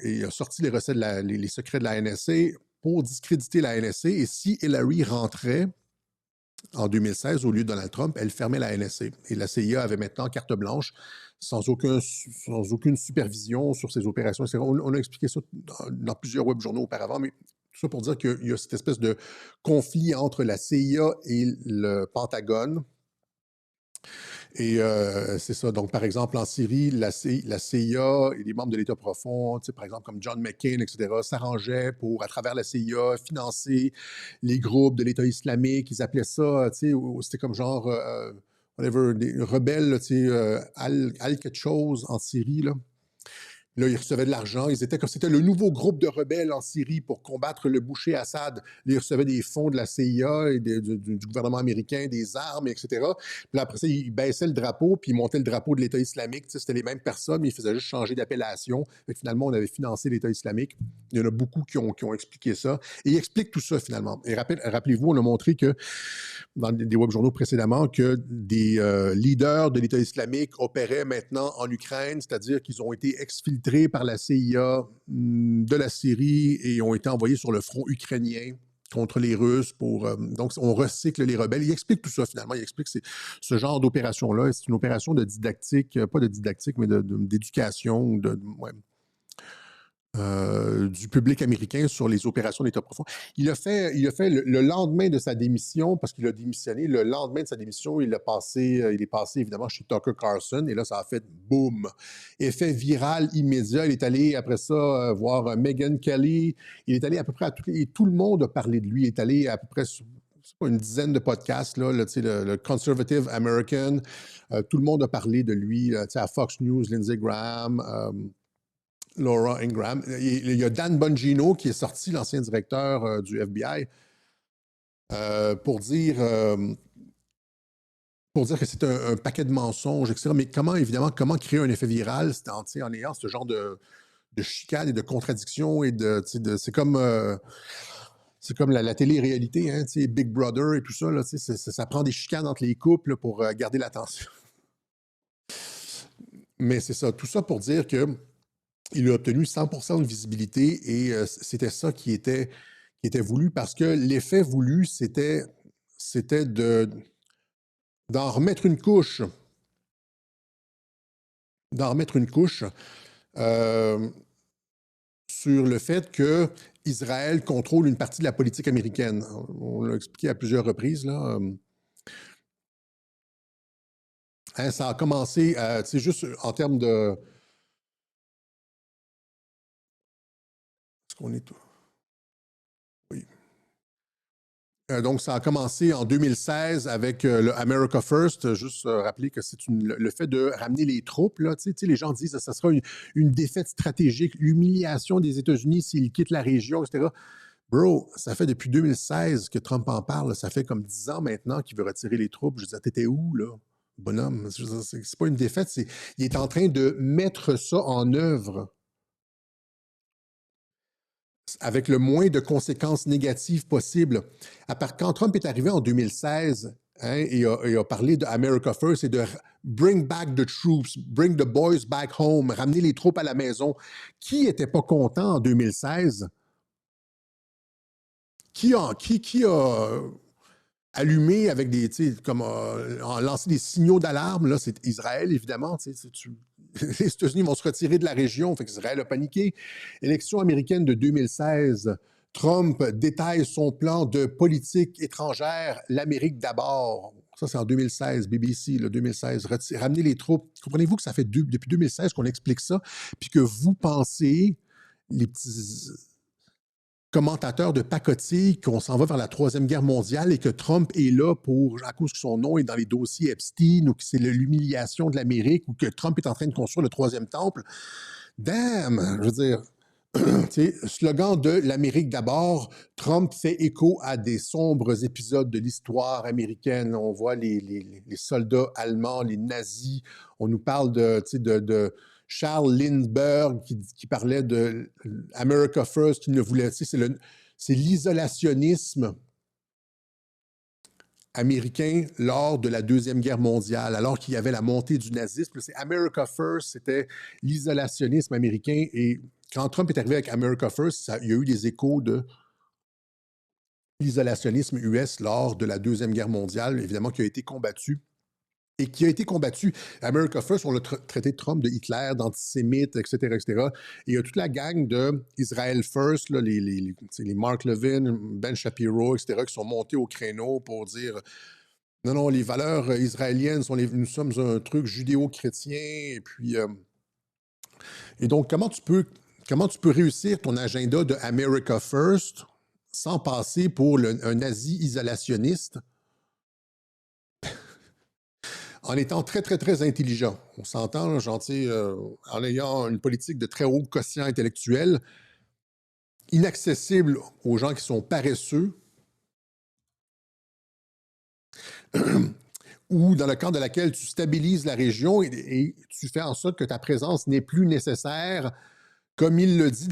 et a sorti les recettes, les secrets de la NSA pour discréditer la NSA. Et si Hillary rentrait en 2016 au lieu de Donald Trump, elle fermait la NSA. Et la CIA avait maintenant carte blanche, sans aucune supervision sur ses opérations, etc. On a expliqué ça dans plusieurs web journaux auparavant, mais tout ça pour dire qu'il y a cette espèce de conflit entre la CIA et le Pentagone. Et c'est ça. Donc, par exemple, en Syrie, la CIA et les membres de l'État profond, par exemple, comme John McCain, etc., s'arrangeaient pour, à travers la CIA, financer les groupes de l'État islamique. Ils appelaient ça, c'était comme genre, whatever, des rebelles, Al quelque chose en Syrie, là. Là, ils recevaient de l'argent. Ils étaient comme c'était le nouveau groupe de rebelles en Syrie pour combattre le boucher Assad. Là, ils recevaient des fonds de la CIA et du gouvernement américain, des armes, etc. Puis après ça, ils baissaient le drapeau, puis ils montaient le drapeau de l'État islamique. C'était les mêmes personnes, mais ils faisaient juste changer d'appellation. Finalement, on avait financé l'État islamique. Il y en a beaucoup qui ont expliqué ça. Et ils expliquent tout ça, finalement. Et rappelez-vous, on a montré que dans des web journaux précédemment que des leaders de l'État islamique opéraient maintenant en Ukraine, c'est-à-dire qu'ils ont été exfiltrés par la CIA de la Syrie et ont été envoyés sur le front ukrainien contre les Russes donc on recycle les rebelles. Il explique tout ça finalement, il explique ce genre d'opération-là. C'est une opération de didactique, pas de didactique, mais d'éducation, du public américain sur les opérations d'État profond. Il a fait le lendemain de sa démission, parce qu'il a démissionné, le lendemain de sa démission, il est passé évidemment chez Tucker Carlson, et là, ça a fait boum! Effet viral immédiat. Il est allé, après ça, voir Megyn Kelly. Il est allé à peu près et tout le monde a parlé de lui. Il est allé à peu près une dizaine de podcasts, là, le Conservative American. Tout le monde a parlé de lui, à Fox News, Lindsey Graham, Laura Ingraham. Il y a Dan Bongino qui est sorti, l'ancien directeur du FBI, pour dire que c'est un paquet de mensonges, etc. Mais comment créer un effet viral en ayant ce genre de chicane et de contradictions et c'est comme la télé-réalité, hein, Big Brother et tout ça, là, ça prend des chicanes entre les couples pour garder l'attention. Mais c'est ça, tout ça pour dire que il a obtenu 100% de visibilité et c'était ça qui était voulu parce que l'effet voulu, c'était d'en remettre une couche, sur le fait que Israël contrôle une partie de la politique américaine. On l'a expliqué à plusieurs reprises, là. Hein, ça a commencé, juste en termes de... Est-ce qu'on est... Oui. Donc, ça a commencé en 2016 avec le America First. Juste rappeler que c'est le fait de ramener les troupes. Là, les gens disent que ça sera une défaite stratégique, l'humiliation des États-Unis s'ils quittent la région, etc. Bro, ça fait depuis 2016 que Trump en parle. Ça fait comme 10 ans maintenant qu'il veut retirer les troupes. Je disais, t'étais où, là, bonhomme? C'est pas une défaite. Il est en train de mettre ça en œuvre avec le moins de conséquences négatives possibles. Quand Trump est arrivé en 2016, hein, et a parlé de America First et de bring back the troops, bring the boys back home, ramener les troupes à la maison, qui n'était pas content en 2016? Qui a allumé avec des, comme lancé des signaux d'alarme? Là, c'est Israël, évidemment. Les États-Unis vont se retirer de la région, fait qu'Israël a paniqué. Élection américaine de 2016, Trump détaille son plan de politique étrangère, l'Amérique d'abord. Ça, c'est en 2016, BBC, là, 2016. Ramener les troupes. Comprenez-vous que ça fait depuis 2016 qu'on explique ça, puis que vous pensez, les petits commentateurs de pacotille, qu'on s'en va vers la Troisième Guerre mondiale et que Trump est là à cause que son nom est dans les dossiers Epstein ou que c'est l'humiliation de l'Amérique ou que Trump est en train de construire le troisième temple. Damn! Je veux dire, slogan de l'Amérique d'abord, Trump fait écho à des sombres épisodes de l'histoire américaine. On voit les soldats allemands, les nazis. On nous parle de Charles Lindbergh qui parlait de America First, qui ne voulait, c'est l'isolationnisme américain lors de la Deuxième Guerre mondiale, alors qu'il y avait la montée du nazisme. C'est America First, c'était l'isolationnisme américain. Et quand Trump est arrivé avec America First, il y a eu des échos de l'isolationnisme US lors de la Deuxième Guerre mondiale, évidemment, qui a été combattu. Et qui a été combattu. America First, on l'a traité de Trump, de Hitler, d'antisémite, etc., etc. Et il y a toute la gang de Israel First, là, les Mark Levin, Ben Shapiro, etc., qui sont montés au créneau pour dire non, non, les valeurs israéliennes, nous sommes un truc judéo-chrétien. Et donc, comment tu peux réussir ton agenda de America First sans passer pour un nazi isolationniste? En étant très, très, très intelligent. On s'entend, en ayant une politique de très haut quotient intellectuel, inaccessible aux gens qui sont paresseux, ou dans le cadre de laquelle tu stabilises la région et tu fais en sorte que ta présence n'est plus nécessaire, comme il le dit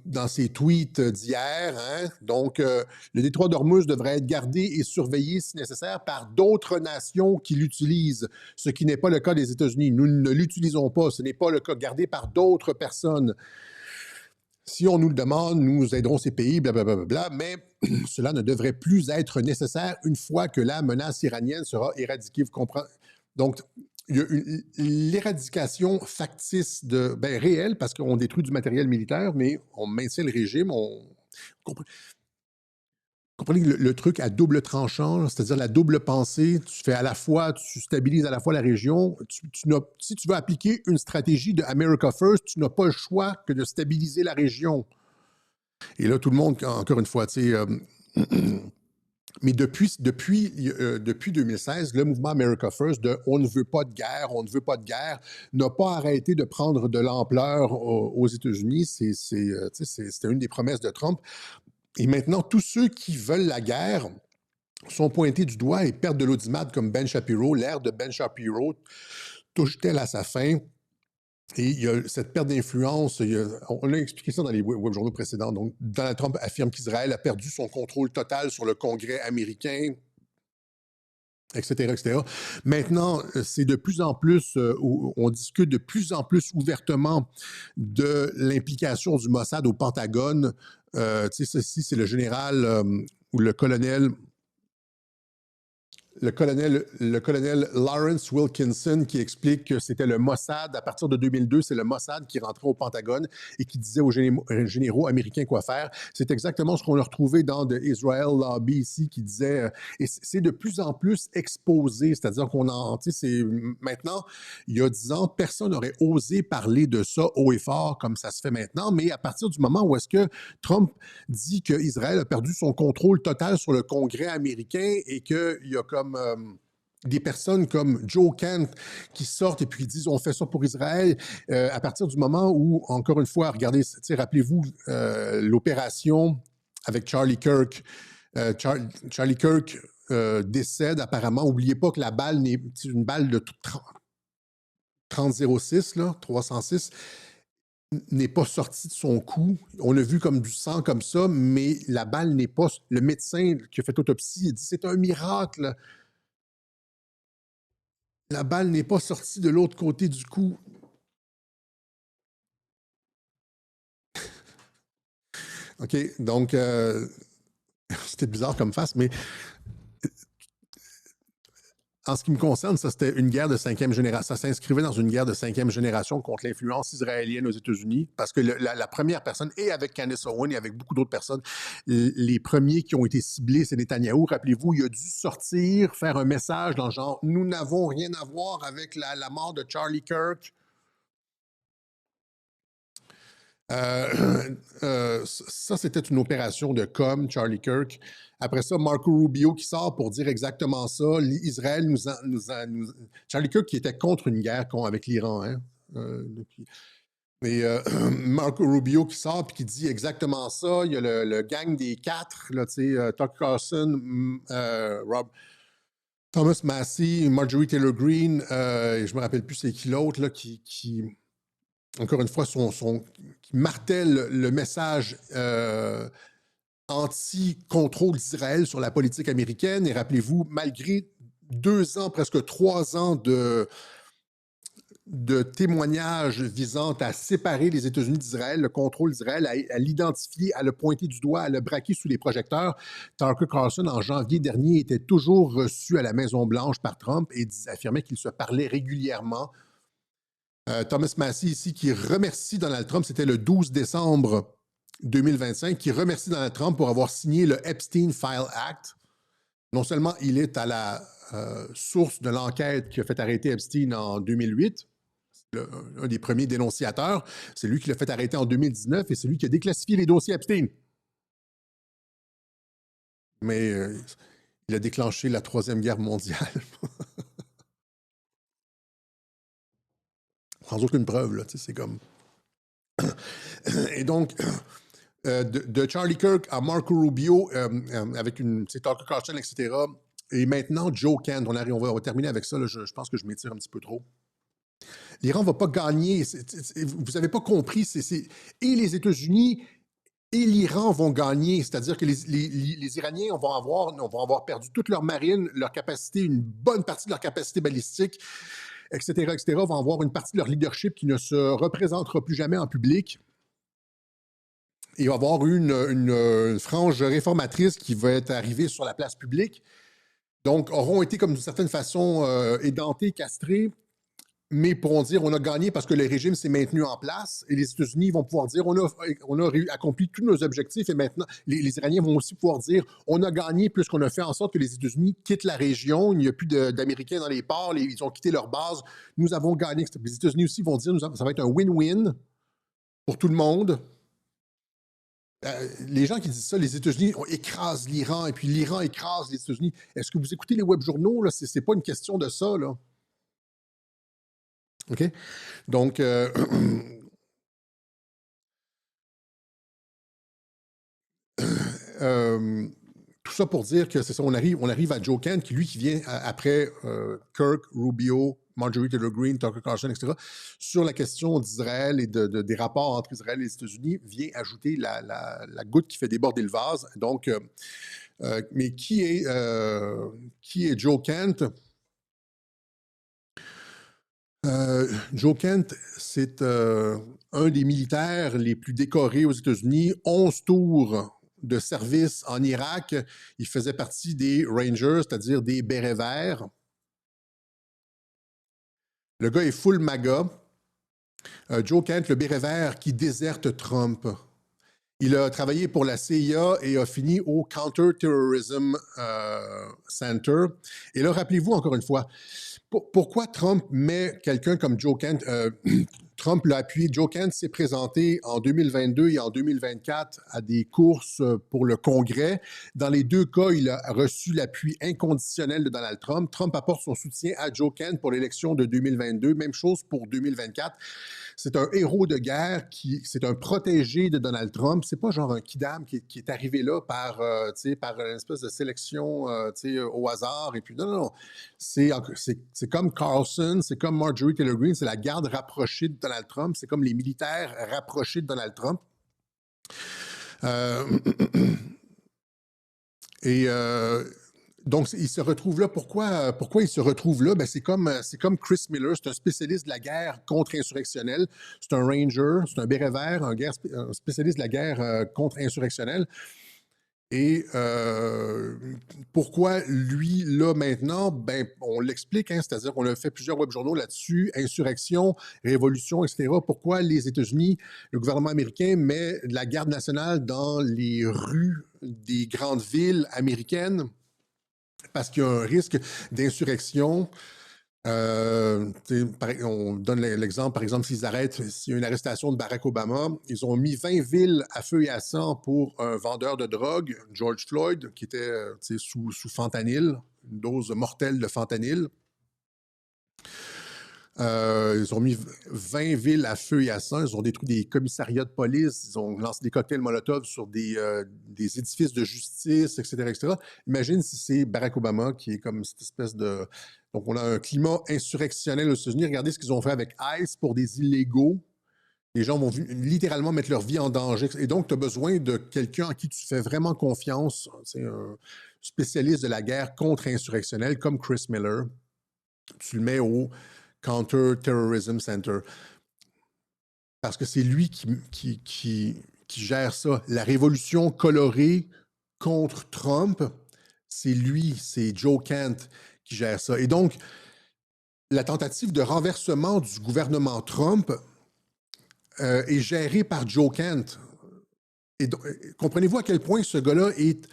dans ses tweets d'hier. Hein? Donc, le détroit d'Ormuz devrait être gardé et surveillé, si nécessaire, par d'autres nations qui l'utilisent, ce qui n'est pas le cas des États-Unis. Nous ne l'utilisons pas, ce n'est pas le cas, gardé par d'autres personnes. Si on nous le demande, nous aiderons ces pays, blablabla, mais cela ne devrait plus être nécessaire une fois que la menace iranienne sera éradiquée. Vous comprenez? Donc, il y a l'éradication factice réelle, parce qu'on détruit du matériel militaire, mais on maintient le régime. Comprenez le truc à double tranchant, c'est-à-dire la double pensée. Tu fais tu stabilises à la fois la région. Si tu veux appliquer une stratégie de America First, tu n'as pas le choix que de stabiliser la région. Et là, tout le monde, encore une fois, mais depuis 2016, le mouvement America First de « on ne veut pas de guerre » n'a pas arrêté de prendre de l'ampleur aux États-Unis. C'était une des promesses de Trump. Et maintenant, tous ceux qui veulent la guerre sont pointés du doigt et perdent de l'audimat comme Ben Shapiro. L'ère de Ben Shapiro touche-t-elle à sa fin? Et il y a cette perte d'influence, on a expliqué ça dans les web journaux précédents. Donc, Donald Trump affirme qu'Israël a perdu son contrôle total sur le Congrès américain, etc., etc. Maintenant, c'est de plus en plus, on discute de plus en plus ouvertement de l'implication du Mossad au Pentagone. Ceci, c'est le général ou le colonel le colonel Lawrence Wilkinson qui explique que c'était le Mossad. À partir de 2002, c'est le Mossad qui rentrait au Pentagone et qui disait aux généraux américains quoi faire. C'est exactement ce qu'on a retrouvé dans The Israel Lobby ici, qui disait... et c'est de plus en plus exposé, c'est-à-dire qu'on en... Tu sais, c'est maintenant, il y a 10 ans, personne n'aurait osé parler de ça haut et fort comme ça se fait maintenant, mais à partir du moment où est-ce que Trump dit qu'Israël a perdu son contrôle total sur le Congrès américain et qu'il y a comme des personnes comme Joe Kent qui sortent et puis disent on fait ça pour Israël, à partir du moment où, encore une fois, regardez, rappelez-vous l'opération avec Charlie Kirk. Charlie Kirk décède apparemment. N'oubliez pas que la balle n'est une balle de 30-06, là, 306, n'est pas sorti de son cou. On l'a vu comme du sang comme ça, mais la balle n'est pas... Le médecin qui a fait l'autopsie, il dit c'est un miracle. La balle n'est pas sortie de l'autre côté du cou. OK, donc c'était bizarre comme face, mais en ce qui me concerne, ça, c'était une guerre de 5e génération. Ça s'inscrivait dans une guerre de 5e génération contre l'influence israélienne aux États-Unis, parce que la première personne, et avec Candace Owen et avec beaucoup d'autres personnes, les premiers qui ont été ciblés, c'est Netanyahou. Rappelez-vous, il a dû sortir, faire un message dans le genre « Nous n'avons rien à voir avec la mort de Charlie Kirk ». Ça, c'était une opération de com, Charlie Kirk. Après ça, Marco Rubio qui sort pour dire exactement ça. Israël Charlie Kirk qui était contre une guerre avec l'Iran. Hein, mais Marco Rubio qui sort et qui dit exactement ça. Il y a le gang des 4, là, Tucker Carlson, Thomas Massie, Marjorie Taylor Greene, et je me rappelle plus c'est qui l'autre, qui encore une fois, qui martèle le message anti-contrôle d'Israël sur la politique américaine. Et rappelez-vous, malgré 2 ans, presque 3 ans de témoignages visant à séparer les États-Unis d'Israël, le contrôle d'Israël, à l'identifier, à le pointer du doigt, à le braquer sous les projecteurs, Tucker Carlson, en janvier dernier, était toujours reçu à la Maison-Blanche par Trump et affirmait qu'ils se parlaient régulièrement. Thomas Massie ici qui remercie Donald Trump, c'était le 12 décembre 2025, qui remercie Donald Trump pour avoir signé le Epstein File Act. Non seulement il est à la source de l'enquête qui a fait arrêter Epstein en 2008, un des premiers dénonciateurs, c'est lui qui l'a fait arrêter en 2019 et c'est lui qui a déclassifié les dossiers Epstein. Mais il a déclenché la Troisième Guerre mondiale. Sans aucune preuve, là, c'est comme... Et donc, de Charlie Kirk à Marco Rubio, avec Tucker Carlson, etc., et maintenant Joe Kent, on va terminer avec ça, là, je pense que je m'étire un petit peu trop. L'Iran ne va pas gagner, vous n'avez pas compris, et les États-Unis et l'Iran vont gagner, c'est-à-dire que les Iraniens vont avoir perdu toute leur marine, leur capacité, une bonne partie de leur capacité balistique, etc., vont avoir une partie de leur leadership qui ne se représentera plus jamais en public. Et il va y avoir une frange réformatrice qui va être arrivée sur la place publique. Donc, auront été, comme d'une certaine façon, édentés, castrés, mais pourront dire on a gagné parce que le régime s'est maintenu en place. Et les États-Unis vont pouvoir dire on a accompli tous nos objectifs. Et maintenant, les Iraniens vont aussi pouvoir dire on a gagné puisqu'on a fait en sorte que les États-Unis quittent la région. Il n'y a plus d'Américains dans les ports. Ils ont quitté leur base. Nous avons gagné. Les États-Unis aussi vont dire ça va être un win-win pour tout le monde. Les gens qui disent ça, les États-Unis écrasent l'Iran et puis l'Iran écrase les États-Unis. Est-ce que vous écoutez les web-journaux? Ce n'est pas une question de ça, là. OK? Donc, tout ça pour dire que c'est ça, on arrive à Joe Kent, qui vient après Kirk, Rubio, Marjorie Taylor Greene, Tucker Carlson, etc., sur la question d'Israël et des rapports entre Israël et les États-Unis, vient ajouter la goutte qui fait déborder le vase. Donc, mais qui est Joe Kent? Joe Kent, c'est un des militaires les plus décorés aux États-Unis. 11 tours de service en Irak. Il faisait partie des Rangers, c'est-à-dire des bérets verts. Le gars est full MAGA. Joe Kent, le béret vert qui déserte Trump. Il a travaillé pour la CIA et a fini au Counter-Terrorism Center. Et là, rappelez-vous encore une fois, pourquoi Trump met quelqu'un comme Joe Kent? Trump l'a appuyé. Joe Kent s'est présenté en 2022 et en 2024 à des courses pour le Congrès. Dans les deux cas, il a reçu l'appui inconditionnel de Donald Trump. Trump apporte son soutien à Joe Kent pour l'élection de 2022. Même chose pour 2024. C'est un héros de guerre, c'est un protégé de Donald Trump. C'est pas genre un kidam qui est arrivé là par une espèce de sélection au hasard. Et puis non. C'est comme Carlson, c'est comme Marjorie Taylor Greene, c'est la garde rapprochée de Donald Trump, c'est comme les militaires rapprochés de Donald Trump. Donc, il se retrouve là. Pourquoi il se retrouve là? Ben, c'est comme Chris Miller, c'est un spécialiste de la guerre contre-insurrectionnelle. C'est un ranger, c'est un béret vert, un spécialiste de la guerre contre-insurrectionnelle. Et pourquoi lui, là, maintenant? Ben, on l'explique, hein, c'est-à-dire qu'on a fait plusieurs webjournaux là-dessus, insurrection, révolution, etc. Pourquoi les États-Unis, le gouvernement américain met la garde nationale dans les rues des grandes villes américaines? Parce qu'il y a un risque d'insurrection. On donne l'exemple, par exemple, s'il y a une arrestation de Barack Obama, ils ont mis 20 villes à feu et à sang pour un vendeur de drogue, George Floyd, qui était sous fentanyl, une dose mortelle de fentanyl. Ils ont mis 20 villes à feu et à sang, ils ont détruit des commissariats de police, ils ont lancé des cocktails Molotov sur des édifices de justice, etc. Imagine si c'est Barack Obama qui est comme cette espèce de... Donc, on a un climat insurrectionnel aux États-Unis. Regardez ce qu'ils ont fait avec ICE pour des illégaux. Les gens vont littéralement mettre leur vie en danger. Et donc, tu as besoin de quelqu'un en qui tu fais vraiment confiance. C'est un spécialiste de la guerre contre-insurrectionnelle comme Chris Miller. Tu le mets au Counter-Terrorism Center. Parce que c'est lui qui gère ça. La révolution colorée contre Trump, c'est lui, c'est Joe Kent qui gère ça. Et donc, la tentative de renversement du gouvernement Trump est gérée par Joe Kent. Et comprenez-vous à quel point ce gars-là est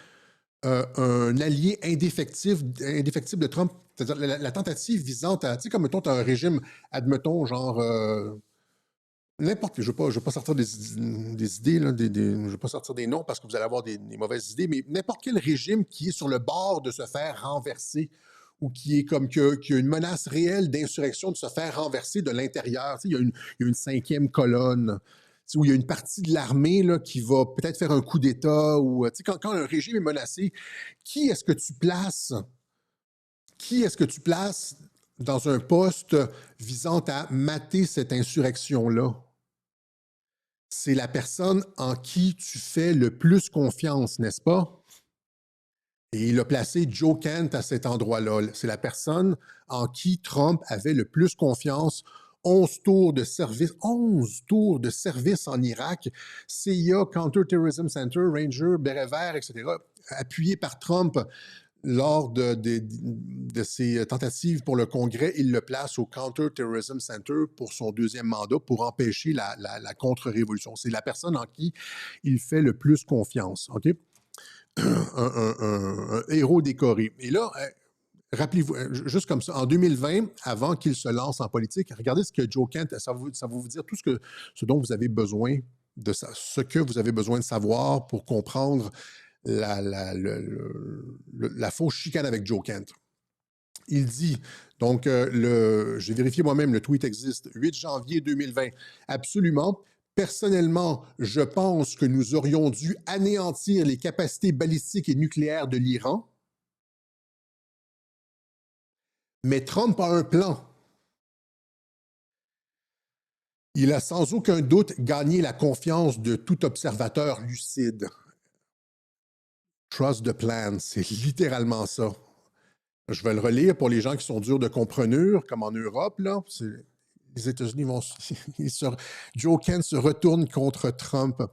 un allié indéfectible de Trump? C'est-à-dire la tentative visant à, tu sais, comme mettons, tu as un régime, admettons, genre, n'importe, je ne vais pas sortir des idées, là, je ne vais pas sortir des noms parce que vous allez avoir des mauvaises idées, mais n'importe quel régime qui est sur le bord de se faire renverser ou qui est comme qui a une menace réelle d'insurrection de se faire renverser de l'intérieur. Tu sais, il y a une cinquième colonne, tu sais, où il y a une partie de l'armée là, qui va peut-être faire un coup d'État. Ou tu sais, quand un régime est menacé, qui est-ce que tu places? Qui est-ce que tu places dans un poste visant à mater cette insurrection-là? C'est la personne en qui tu fais le plus confiance, n'est-ce pas? Et il a placé Joe Kent à cet endroit-là. C'est la personne en qui Trump avait le plus confiance. 11 tours de service en Irak, CIA, Counter-Terrorism Center, Ranger, Béret vert, etc., appuyé par Trump lors de ses tentatives pour le Congrès. Il le place au Counter-Terrorism Center pour son deuxième mandat pour empêcher la contre-révolution. C'est la personne en qui il fait le plus confiance. OK? Un héros décoré. Et là, rappelez-vous, juste comme ça, en 2020, avant qu'il se lance en politique, regardez ce que Joe Kent, ça va vous dire tout ce dont vous avez besoin ce que vous avez besoin de savoir pour comprendre la fausse chicane avec Joe Kent. Il dit, donc, j'ai vérifié moi-même, le tweet existe, 8 janvier 2020, absolument. Personnellement, je pense que nous aurions dû anéantir les capacités balistiques et nucléaires de l'Iran. Mais Trump a un plan. Il a sans aucun doute gagné la confiance de tout observateur lucide. Trust the plan, c'est littéralement ça. Je vais le relire pour les gens qui sont durs de comprenure, comme en Europe, là. Les États-Unis Joe Kent se retourne contre Trump.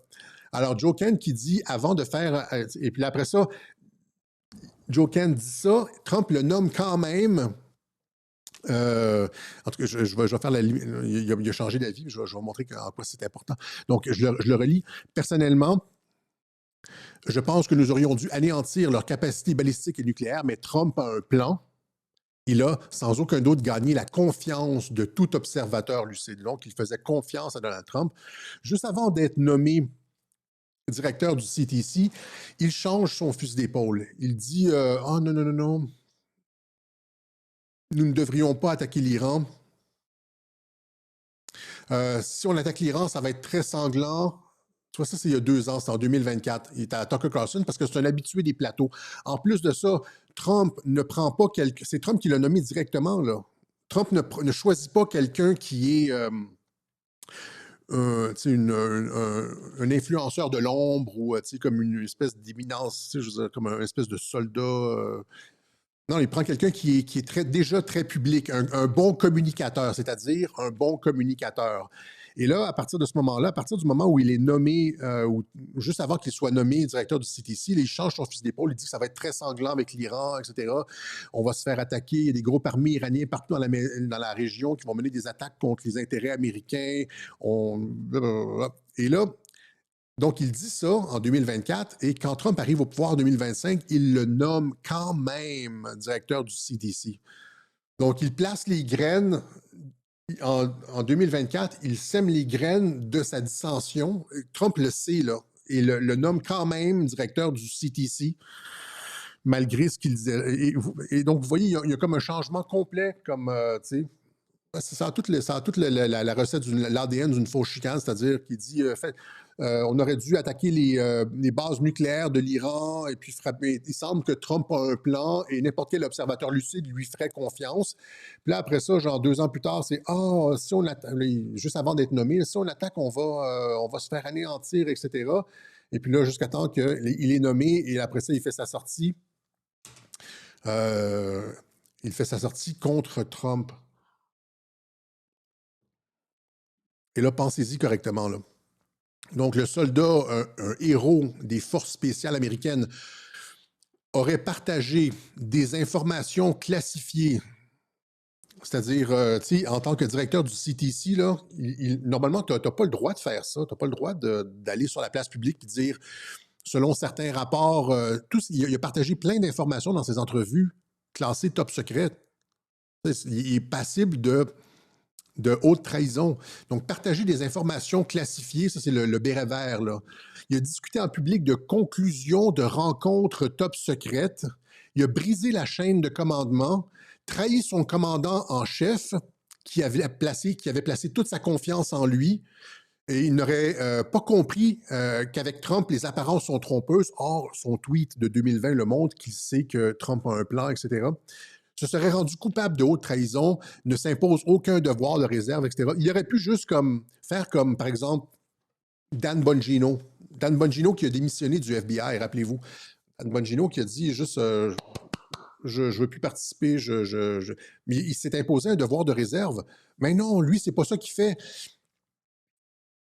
Alors, Joe Kent qui dit, avant de faire... et puis après ça, Joe Kent dit ça, Trump le nomme quand même... en tout cas, je vais faire la limite. Il a changé d'avis, je vais montrer en quoi c'est important. Donc, je le relis. Personnellement, je pense que nous aurions dû anéantir leur capacité balistique et nucléaire, mais Trump a un plan. Il a, sans aucun doute, gagné la confiance de tout observateur lucide. Donc, il faisait confiance à Donald Trump. Juste avant d'être nommé directeur du CTC, il change son fusil d'épaule. Il dit oh non, non, non, non, nous ne devrions pas attaquer l'Iran. Si on attaque l'Iran, ça va être très sanglant. Tu vois, ça, c'est il y a 2 ans, c'est en 2024. Il était à Tucker Carlson parce que c'est un habitué des plateaux. En plus de ça, Trump ne prend pas quelqu'un. C'est Trump qui l'a nommé directement, là. Trump ne choisit pas quelqu'un qui est un influenceur de l'ombre ou comme une espèce d'éminence, je veux dire, comme une espèce de soldat. Non, il prend quelqu'un qui est déjà très public, un bon communicateur, c'est-à-dire un bon communicateur. Et là, à partir de ce moment-là, à partir du moment où il est nommé, ou juste avant qu'il soit nommé directeur du CTC, il change son fusil d'épaule, il dit que ça va être très sanglant avec l'Iran, etc. On va se faire attaquer, il y a des groupes armés iraniens partout dans la région qui vont mener des attaques contre les intérêts américains. Et là, donc, il dit ça en 2024 et quand Trump arrive au pouvoir en 2025, il le nomme quand même directeur du CDC. Donc, il place les graines en 2024, il sème les graines de sa dissension. Trump le sait, là, et le nomme quand même directeur du CTC, malgré ce qu'il disait. Et donc, vous voyez, il y a comme un changement complet, comme, tu sais, ça a toute la recette, l'ADN d'une fausse chicane, c'est-à-dire qu'il dit on aurait dû attaquer les bases nucléaires de l'Iran et puis frapper. Il semble que Trump a un plan et n'importe quel observateur lucide lui ferait confiance. Puis là, après ça, genre 2 ans plus tard, c'est si on attaque, juste avant d'être nommé, si on attaque, on va se faire anéantir, etc. Et puis là, jusqu'à temps qu'il est nommé et après ça, il fait sa sortie. Il fait sa sortie contre Trump. Et là, pensez-y correctement, là. Donc, le soldat, un héros des forces spéciales américaines, aurait partagé des informations classifiées. C'est-à-dire, tu sais, en tant que directeur du CTC, là, normalement, tu n'as pas le droit de faire ça. Tu n'as pas le droit d'aller sur la place publique et dire, selon certains rapports, il a partagé plein d'informations dans ses entrevues classées top secret. Il est passible de haute trahison. Donc, partager des informations classifiées, ça, c'est le béret vert, là. Il a discuté en public de conclusions de rencontres top secrètes. Il a brisé la chaîne de commandement, trahi son commandant en chef qui avait placé toute sa confiance en lui. Et il n'aurait pas compris qu'avec Trump, les apparences sont trompeuses. Or, son tweet de 2020 le montre qu'il sait que Trump a un plan, etc. Se serait rendu coupable de haute trahison, ne s'impose aucun devoir de réserve, etc. Il aurait pu juste faire comme, par exemple, Dan Bongino. Dan Bongino qui a démissionné du FBI, rappelez-vous. Dan Bongino qui a dit juste je ne veux plus participer, mais il s'est imposé un devoir de réserve. Mais non, lui, c'est pas ça qu'il fait.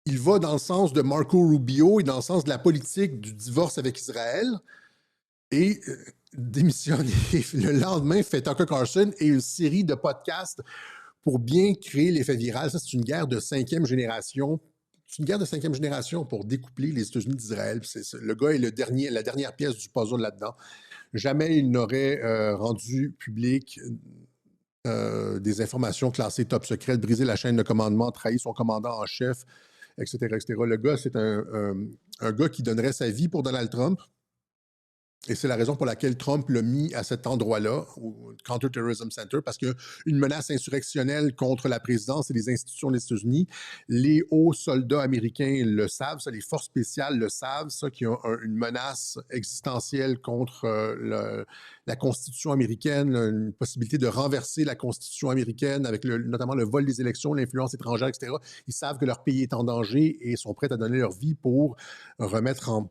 Il va dans le sens de Marco Rubio et dans le sens de la politique du divorce avec Israël. Et démissionne. Le lendemain, fait Tucker Carlson et une série de podcasts pour bien créer l'effet viral. Ça, c'est une guerre de 5e génération. C'est une guerre de 5e génération pour découpler les États-Unis d'Israël. Le gars est la dernière pièce du puzzle là-dedans. Jamais il n'aurait rendu public des informations classées top secret, brisé la chaîne de commandement, trahi son commandant en chef, etc., etc. Le gars, c'est un gars qui donnerait sa vie pour Donald Trump. Et c'est la raison pour laquelle Trump l'a mis à cet endroit-là, au Counterterrorism Center, parce qu'il y a une menace insurrectionnelle contre la présidence et les institutions des États-Unis. Les hauts soldats américains le savent, ça, les forces spéciales le savent, ça, qu'il y a une menace existentielle contre la Constitution américaine, une possibilité de renverser la Constitution américaine avec notamment le vol des élections, l'influence étrangère, etc. Ils savent que leur pays est en danger et sont prêts à donner leur vie pour remettre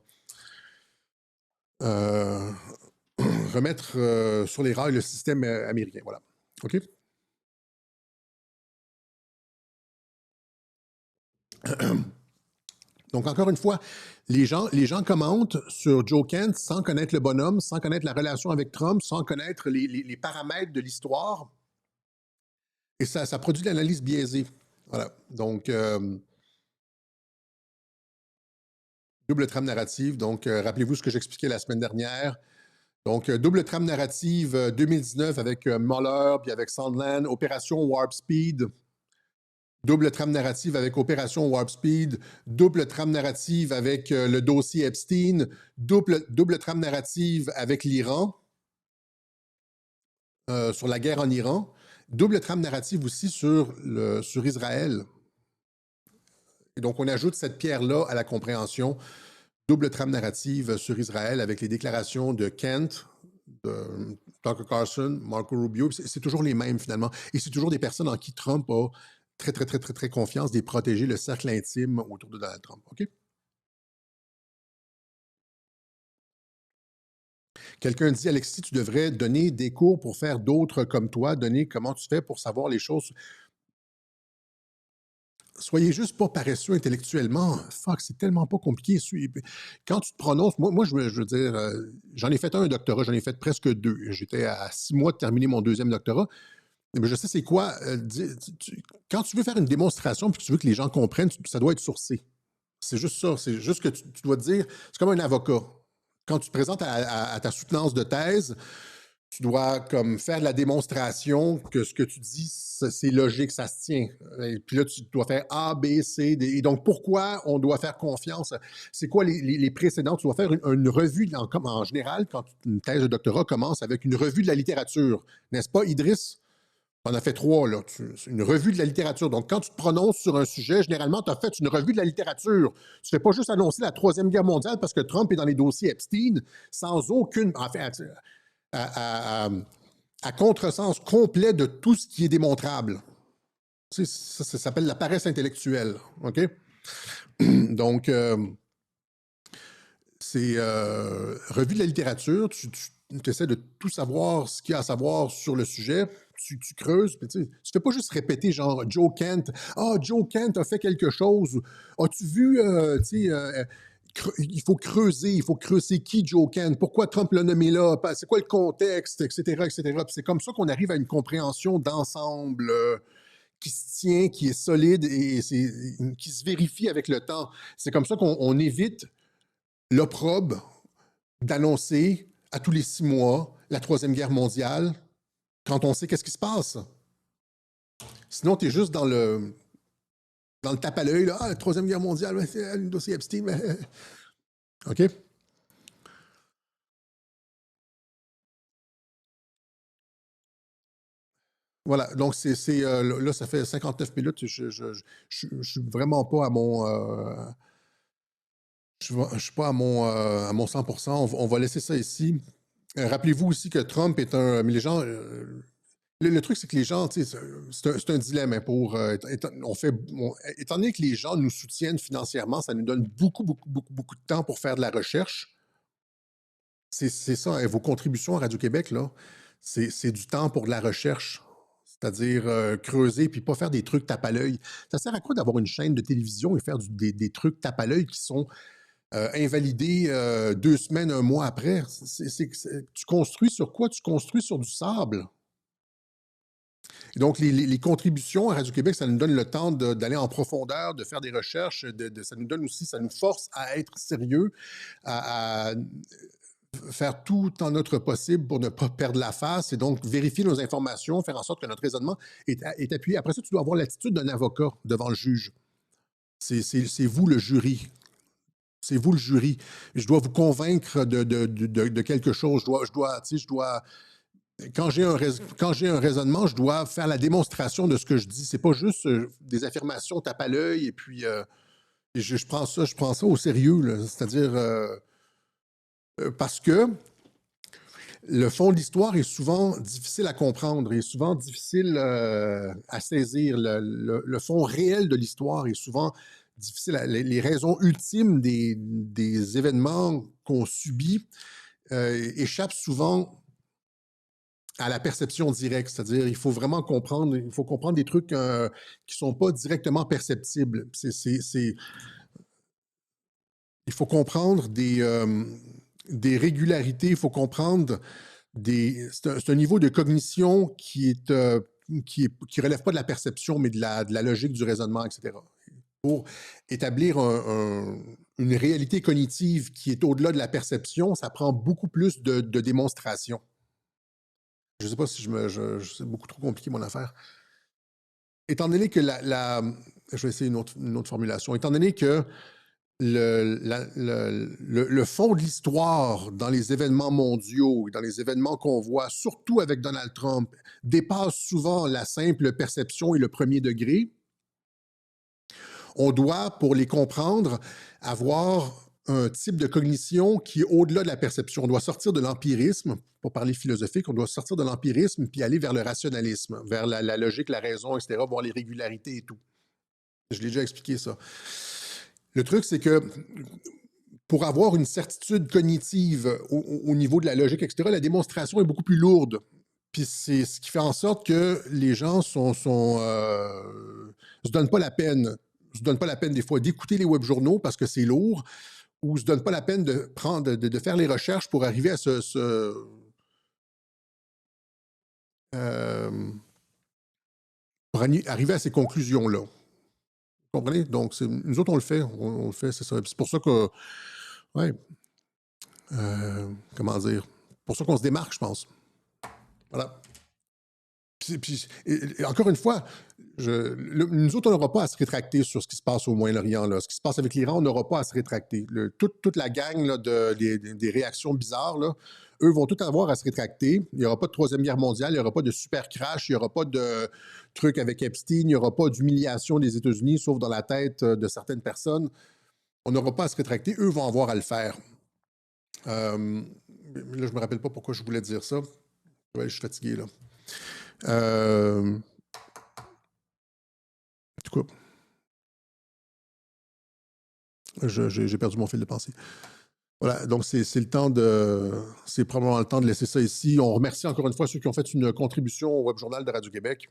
sur les rails le système américain. Voilà. OK? Donc, encore une fois, les gens commentent sur Joe Kent sans connaître le bonhomme, sans connaître la relation avec Trump, sans connaître les paramètres de l'histoire. Et ça produit de l'analyse biaisée. Voilà. Donc, double trame narrative. Donc, rappelez-vous ce que j'expliquais la semaine dernière. Donc, double trame narrative 2019 avec Mueller, puis avec Sondland, Opération Warp Speed. Double trame narrative avec Opération Warp Speed, double trame narrative avec le dossier Epstein, double trame narrative avec l'Iran, sur la guerre en Iran, double trame narrative aussi sur Israël. Et donc, on ajoute cette pierre-là à la compréhension. Double trame narrative sur Israël avec les déclarations de Kent, de Tucker Carlson, Marco Rubio. C'est toujours les mêmes, finalement. Et c'est toujours des personnes en qui Trump a très confiance, de protéger le cercle intime autour de Donald Trump. OK? Quelqu'un dit, Alexis, tu devrais donner des cours pour faire d'autres comme toi, donner comment tu fais pour savoir les choses. Soyez juste pas paresseux intellectuellement. Fuck, c'est tellement pas compliqué. Quand tu te prononces, moi je veux dire, j'en ai fait un doctorat, j'en ai fait presque 2. J'étais à 6 mois de terminer mon 2e doctorat. Mais je sais c'est quoi. Quand tu veux faire une démonstration puis que tu veux que les gens comprennent, ça doit être sourcé. C'est juste ça. C'est juste que tu dois te dire, c'est comme un avocat. Quand tu te présentes à ta soutenance de thèse, tu dois comme faire la démonstration que ce que tu dis, c'est logique, ça se tient. Et puis là, tu dois faire A, B, C, D. Et donc, pourquoi on doit faire confiance? C'est quoi les précédents? Tu dois faire une revue, en général, quand une thèse de doctorat commence avec une revue de la littérature. N'est-ce pas, Idriss? On a fait 3, là. Une revue de la littérature. Donc, quand tu te prononces sur un sujet, généralement, tu as fait une revue de la littérature. Tu ne fais pas juste annoncer la Troisième Guerre mondiale parce que Trump est dans les dossiers Epstein sans aucune... En fait, à contresens complet de tout ce qui est démontrable. Tu sais, ça s'appelle la paresse intellectuelle. OK? Donc, c'est revue de la littérature. Tu essaies de tout savoir, ce qu'il y a à savoir sur le sujet. Tu creuses. Puis, tu fais pas juste répéter genre Joe Kent. Ah, Joe Kent a fait quelque chose. As-tu vu, il faut creuser, qui Joe Kent, pourquoi Trump l'a nommé là, c'est quoi le contexte, etc., etc. Puis c'est comme ça qu'on arrive à une compréhension d'ensemble qui se tient, qui est solide et qui se vérifie avec le temps. C'est comme ça qu'on évite l'opprobre d'annoncer à tous les 6 mois la Troisième Guerre mondiale quand on sait qu'est-ce qui se passe. Sinon, tu es juste dans le tape à l'œil, là, la Troisième Guerre mondiale, c'est le dossier Epstein. OK? Voilà, donc là, ça fait 59 minutes. Je suis vraiment pas à mon... je suis pas à mon 100%. On va laisser ça ici. Rappelez-vous aussi que Trump est un... Mais les gens... le truc, c'est que les gens, c'est un dilemme pour... étant donné que les gens nous soutiennent financièrement, ça nous donne beaucoup de temps pour faire de la recherche. C'est ça, hein, vos contributions à Radio-Québec, là, c'est du temps pour de la recherche. C'est-à-dire creuser puis pas faire des trucs tape à l'œil. Ça sert à quoi d'avoir une chaîne de télévision et faire des trucs tape à l'œil qui sont invalidés 2 semaines, 1 mois après? Tu construis sur quoi? Tu construis sur du sable. Et donc, les contributions à Radio-Québec, ça nous donne le temps d'aller en profondeur, de faire des recherches, ça nous donne aussi, ça nous force à être sérieux, à faire tout en notre possible pour ne pas perdre la face et donc vérifier nos informations, faire en sorte que notre raisonnement est appuyé. Après ça, tu dois avoir l'attitude d'un avocat devant le juge. C'est vous le jury. C'est vous le jury. Je dois vous convaincre de quelque chose. Quand j'ai un raisonnement, je dois faire la démonstration de ce que je dis. C'est pas juste des affirmations tape à l'œil et puis je prends ça au sérieux. C'est-à-dire parce que le fond de l'histoire est souvent difficile à comprendre, est souvent difficile à saisir. Le fond réel de l'histoire est souvent difficile. Les raisons ultimes des événements qu'on subit échappent souvent à la perception directe. C'est-à-dire, il faut vraiment comprendre, des trucs qui ne sont pas directement perceptibles. il faut comprendre des régularités, il faut comprendre c'est un niveau de cognition qui relève pas de la perception, mais de la logique, du raisonnement, etc. Pour établir une réalité cognitive qui est au-delà de la perception, ça prend beaucoup plus de démonstration. Je ne sais pas si c'est beaucoup trop compliqué mon affaire. Étant donné que je vais essayer une autre formulation. Étant donné que le fond de l'histoire dans les événements mondiaux, dans les événements qu'on voit, surtout avec Donald Trump, dépasse souvent la simple perception et le premier degré, on doit, pour les comprendre, avoir un type de cognition qui est au-delà de la perception. On doit sortir de l'empirisme, pour parler philosophique, on doit sortir de l'empirisme puis aller vers le rationalisme, vers la logique, la raison, etc., voir les régularités et tout. Je l'ai déjà expliqué ça. Le truc, c'est que pour avoir une certitude cognitive au niveau de la logique, etc., la démonstration est beaucoup plus lourde. Puis c'est ce qui fait en sorte que les gens se donnent pas la peine, se donnent pas la peine des fois d'écouter les webjournaux parce que c'est lourd, ou se donnent pas la peine de faire les recherches pour arriver à arriver à ces conclusions-là. Vous comprenez? Donc, nous autres, on le fait. On le fait, c'est ça. C'est pour ça que, ouais, comment dire? Pour ça qu'on se démarque, je pense. Voilà. Et encore une fois, nous autres, on n'aura pas à se rétracter sur ce qui se passe au Moyen-Orient. Ce qui se passe avec l'Iran, on n'aura pas à se rétracter. Toute la gang là, des réactions bizarres, là, eux vont tout avoir à se rétracter. Il n'y aura pas de Troisième Guerre mondiale, il n'y aura pas de super crash, il n'y aura pas de truc avec Epstein, il n'y aura pas d'humiliation des États-Unis, sauf dans la tête de certaines personnes. On n'aura pas à se rétracter. Eux vont avoir à le faire. Là, je ne me rappelle pas pourquoi je voulais dire ça. Ouais, je suis fatigué, là. En tout cas, j'ai perdu mon fil de pensée. Voilà, donc c'est probablement le temps de laisser ça ici. On remercie encore une fois ceux qui ont fait une contribution au Web Journal de Radio-Québec.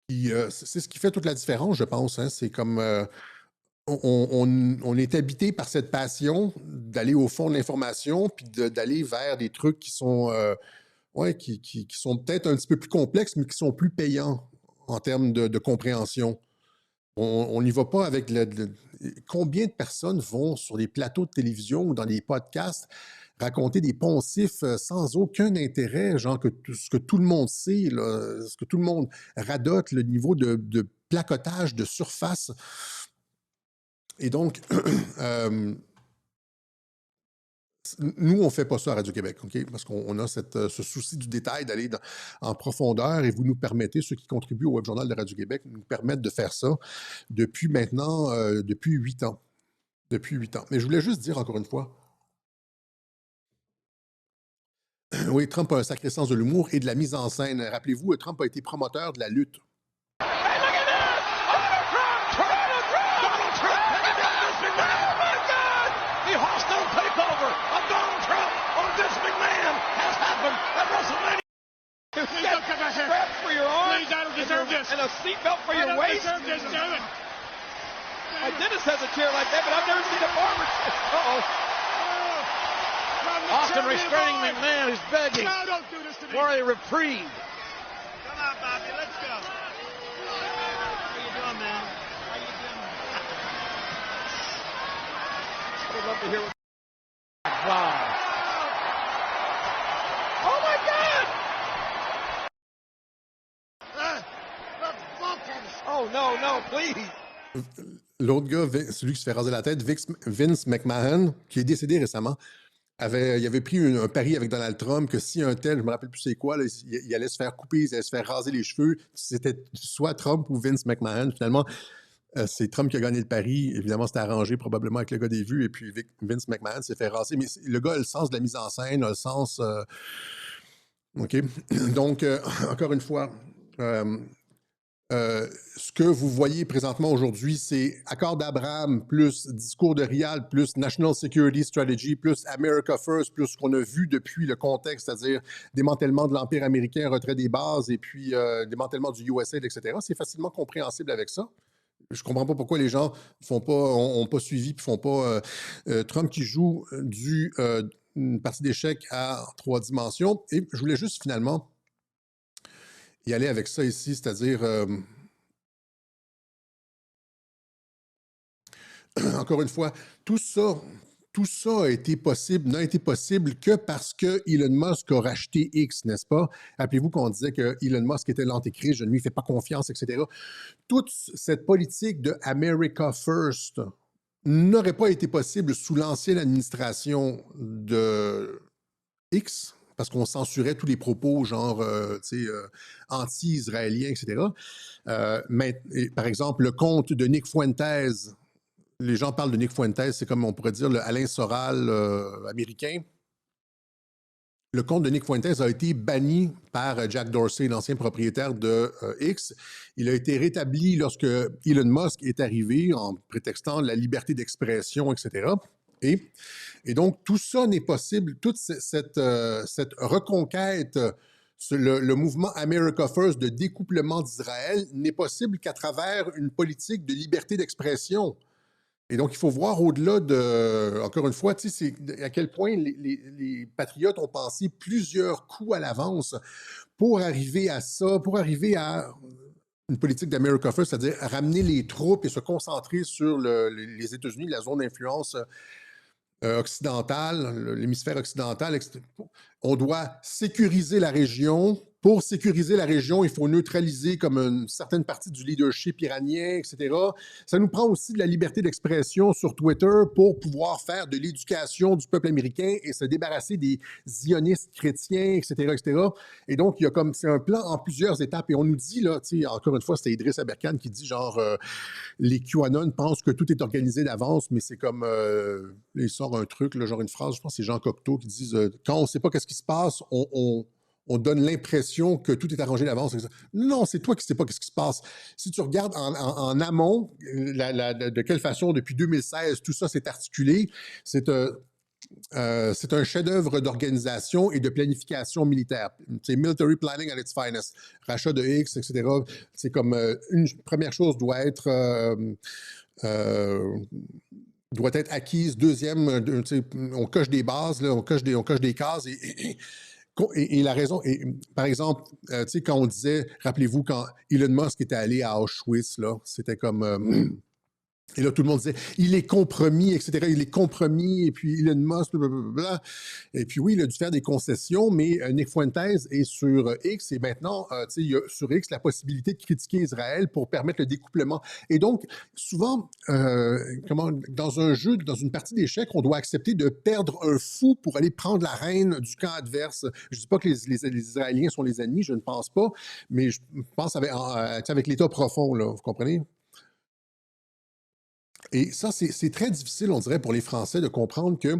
C'est ce qui fait toute la différence, je pense. Hein. C'est comme on est habité par cette passion d'aller au fond de l'information, puis d'aller vers des trucs qui sont qui sont peut-être un petit peu plus complexes, mais qui sont plus payants en termes de compréhension. On n'y va pas avec combien de personnes vont sur des plateaux de télévision ou dans des podcasts raconter des poncifs sans aucun intérêt, genre ce que tout le monde sait, là, ce que tout le monde radote, le niveau de placotage, de surface. Et donc, nous, on ne fait pas ça à Radio-Québec, OK? Parce qu'on a ce souci du détail, d'aller en profondeur, et vous nous permettez, ceux qui contribuent au Web Journal de Radio-Québec, nous permettent de faire ça depuis maintenant, depuis 8 ans. Depuis 8 ans. Mais je voulais juste dire encore une fois, oui, Trump a un sacré sens de l'humour et de la mise en scène. Rappelez-vous, Trump a été promoteur de la lutte. Strap for your arms and a seatbelt for your waist. My dentist has a chair like that, but I've never seen a barber chair. Austin restraining McMahon, who's begging for a reprieve. Come on, Bobby, let's go. How you doing, man? How you doing? I would love to hear what... Wow. Oh, my God! Oh, no, no, please! L'autre gars, celui qui se fait raser la tête, Vince McMahon, qui est décédé récemment, il avait pris un pari avec Donald Trump que si un tel, je me rappelle plus c'est quoi, là, il allait se faire couper, il allait se faire raser les cheveux. C'était soit Trump ou Vince McMahon. Finalement, c'est Trump qui a gagné le pari. Évidemment, c'était arrangé probablement avec le gars des vues. Et puis Vince McMahon s'est fait raser. Mais le gars a le sens de la mise en scène, a le sens... OK? Donc, encore une fois... ce que vous voyez présentement aujourd'hui, c'est accord d'Abraham plus discours de Riyad plus National Security Strategy plus America First plus ce qu'on a vu depuis le contexte, c'est-à-dire démantèlement de l'Empire américain, retrait des bases et puis démantèlement du USAID, etc. C'est facilement compréhensible avec ça. je comprends pas pourquoi les gens ont pas suivi et font pas Trump qui joue une partie d'échecs à 3 dimensions. Et je voulais juste finalement y aller avec ça ici, c'est-à-dire, encore une fois, tout ça n'a été possible que parce que Elon Musk a racheté X, n'est-ce pas? Rappelez-vous qu'on disait que Elon Musk était l'antéchrist, je ne lui fais pas confiance, etc. Toute cette politique de America First n'aurait pas été possible sous l'ancienne administration de X, parce qu'on censurait tous les propos genre anti-israéliens, etc. Par exemple, le compte de Nick Fuentes, les gens parlent de Nick Fuentes, c'est comme on pourrait dire le Alain Soral américain. Le compte de Nick Fuentes a été banni par Jack Dorsey, l'ancien propriétaire de X. Il a été rétabli lorsque Elon Musk est arrivé en prétextant la liberté d'expression, etc. Et donc, tout ça n'est possible, toute cette reconquête, le mouvement America First de découplement d'Israël n'est possible qu'à travers une politique de liberté d'expression. Et donc, il faut voir au-delà de, encore une fois, tu sais, à quel point les patriotes ont pensé plusieurs coups à l'avance pour arriver à ça, pour arriver à une politique d'America First, c'est-à-dire ramener les troupes et se concentrer sur les États-Unis, la zone d'influence occidentale, l'hémisphère occidental. On doit sécuriser la région. Pour sécuriser la région, il faut neutraliser comme une certaine partie du leadership iranien, etc. Ça nous prend aussi de la liberté d'expression sur Twitter pour pouvoir faire de l'éducation du peuple américain et se débarrasser des zionistes chrétiens, etc., etc. Et donc, il y a comme, c'est un plan en plusieurs étapes. Et on nous dit, là, tu sais, encore une fois, c'était Idriss Aberkan qui dit genre, les QAnon pensent que tout est organisé d'avance, mais c'est comme, il sort un truc, là, genre une phrase, je pense que c'est Jean Cocteau qui dit, quand on ne sait pas qu'est-ce qui se passe, on donne l'impression que tout est arrangé d'avance. Non, c'est toi qui ne sais pas ce qui se passe. Si tu regardes en amont, de quelle façon, depuis 2016, tout ça s'est articulé, c'est un chef-d'œuvre d'organisation et de planification militaire. C'est military planning at its finest. Rachat de X, etc. C'est comme une première chose doit être acquise. Deuxième, on coche des bases, là, on coche des cases et la raison, par exemple, tu sais, quand on disait, rappelez-vous, quand Elon Musk était allé à Auschwitz, là, c'était comme... et là, tout le monde disait, il est compromis, etc. Il est compromis, et puis Elon Musk, blablabla. Et puis oui, il a dû faire des concessions, mais Nick Fuentes est sur X, et maintenant, tu sais, il y a sur X la possibilité de critiquer Israël pour permettre le découplement. Et donc, souvent, dans un jeu, dans une partie d'échecs, on doit accepter de perdre un fou pour aller prendre la reine du camp adverse. Je ne dis pas que les Israéliens sont les ennemis, je ne pense pas, mais je pense avec l'État profond, là, vous comprenez? Et ça, c'est très difficile, on dirait, pour les Français de comprendre que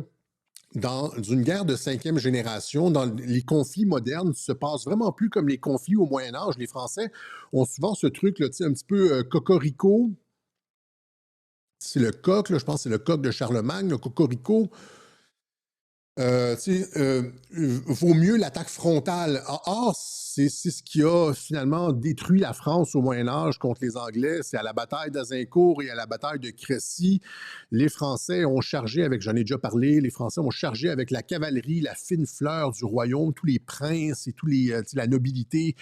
dans une guerre de 5e génération, dans les conflits modernes, se passent vraiment plus comme les conflits au Moyen Âge. Les Français ont souvent ce truc, là, un petit peu cocorico. C'est le coq, là, je pense que c'est le coq de Charlemagne, le cocorico. Vaut mieux l'attaque frontale. Or, c'est ce qui a finalement détruit la France au Moyen Âge contre les Anglais. C'est à la bataille d'Azincourt et à la bataille de Crécy. Les Français ont chargé avec, j'en ai déjà parlé, les Français ont chargé avec la cavalerie, la fine fleur du royaume, tous les princes et la nobilité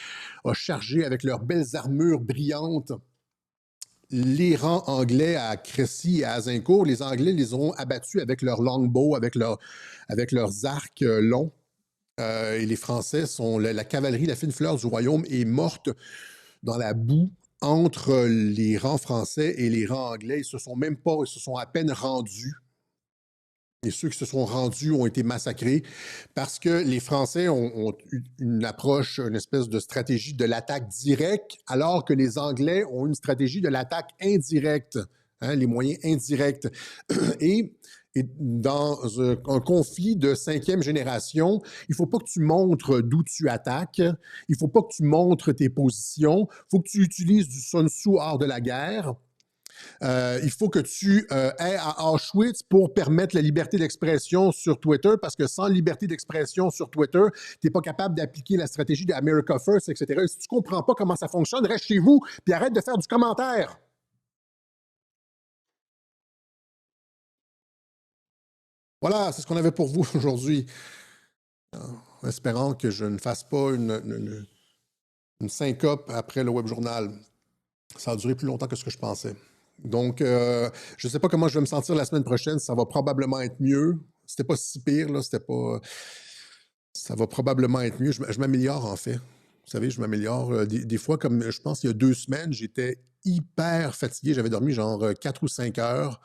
a chargé avec leurs belles armures brillantes. Les rangs anglais à Crécy et à Azincourt, les Anglais les ont abattus avec leurs longbows, avec leurs arcs longs. Et les Français la cavalerie, la fine fleur du royaume est morte dans la boue entre les rangs français et les rangs anglais. Ils se sont à peine rendus. Et ceux qui se sont rendus ont été massacrés parce que les Français ont une approche, une espèce de stratégie de l'attaque directe, alors que les Anglais ont une stratégie de l'attaque indirecte, hein, les moyens indirects. Et dans un conflit de 5e génération, il ne faut pas que tu montres d'où tu attaques, il ne faut pas que tu montres tes positions, il faut que tu utilises du Sun Tzu hors de la guerre. Il faut que tu ailles à Auschwitz pour permettre la liberté d'expression sur Twitter, parce que sans liberté d'expression sur Twitter, tu n'es pas capable d'appliquer la stratégie de America First, etc. Et si tu ne comprends pas comment ça fonctionne, reste chez vous puis arrête de faire du commentaire. Voilà, c'est ce qu'on avait pour vous aujourd'hui. En espérant que je ne fasse pas une syncope après le web journal. Ça a duré plus longtemps que ce que je pensais. Donc, je ne sais pas comment je vais me sentir la semaine prochaine. Ça va probablement être mieux. C'était pas si pire, là. C'était pas. Ça va probablement être mieux. Je m'améliore, en fait. Vous savez, je m'améliore. Des fois, comme je pense, il y a 2 semaines, j'étais hyper fatigué. J'avais dormi genre 4 ou 5 heures.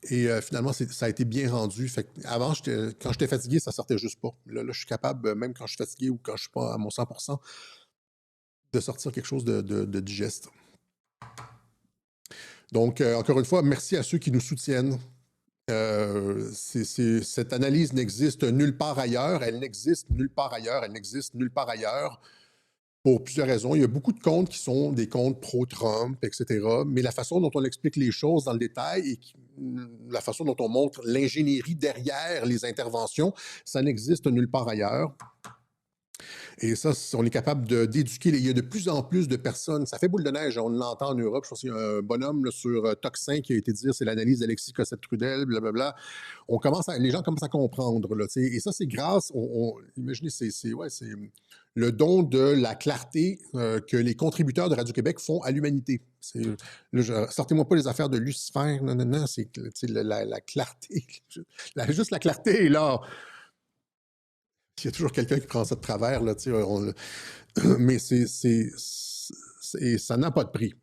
Et finalement, ça a été bien rendu. Fait que avant, quand j'étais fatigué, ça sortait juste pas. Là, je suis capable, même quand je suis fatigué ou quand je suis pas à mon 100%, de sortir quelque chose de digeste. Donc, encore une fois, merci à ceux qui nous soutiennent. Cette analyse n'existe nulle part ailleurs. Elle n'existe nulle part ailleurs. Elle n'existe nulle part ailleurs pour plusieurs raisons. Il y a beaucoup de comptes qui sont des comptes pro-Trump, etc. Mais la façon dont on explique les choses dans le détail et la façon dont on montre l'ingénierie derrière les interventions, ça n'existe nulle part ailleurs. Et ça, on est capable d'éduquer. Il y a de plus en plus de personnes. Ça fait boule de neige. On l'entend en Europe. Je pense qu'il y a un bonhomme là, sur Toxin qui a été dire c'est l'analyse d'Alexis Cossette-Trudel, blablabla. Les gens commencent à comprendre. Là, et ça, c'est grâce. Imaginez, c'est le don de la clarté que les contributeurs de Radio-Québec font à l'humanité. Sortez-moi pas les affaires de Lucifer. Non, c'est la clarté. Juste la clarté, là. Il y a toujours quelqu'un qui prend ça de travers, là, mais ça n'a pas de prix.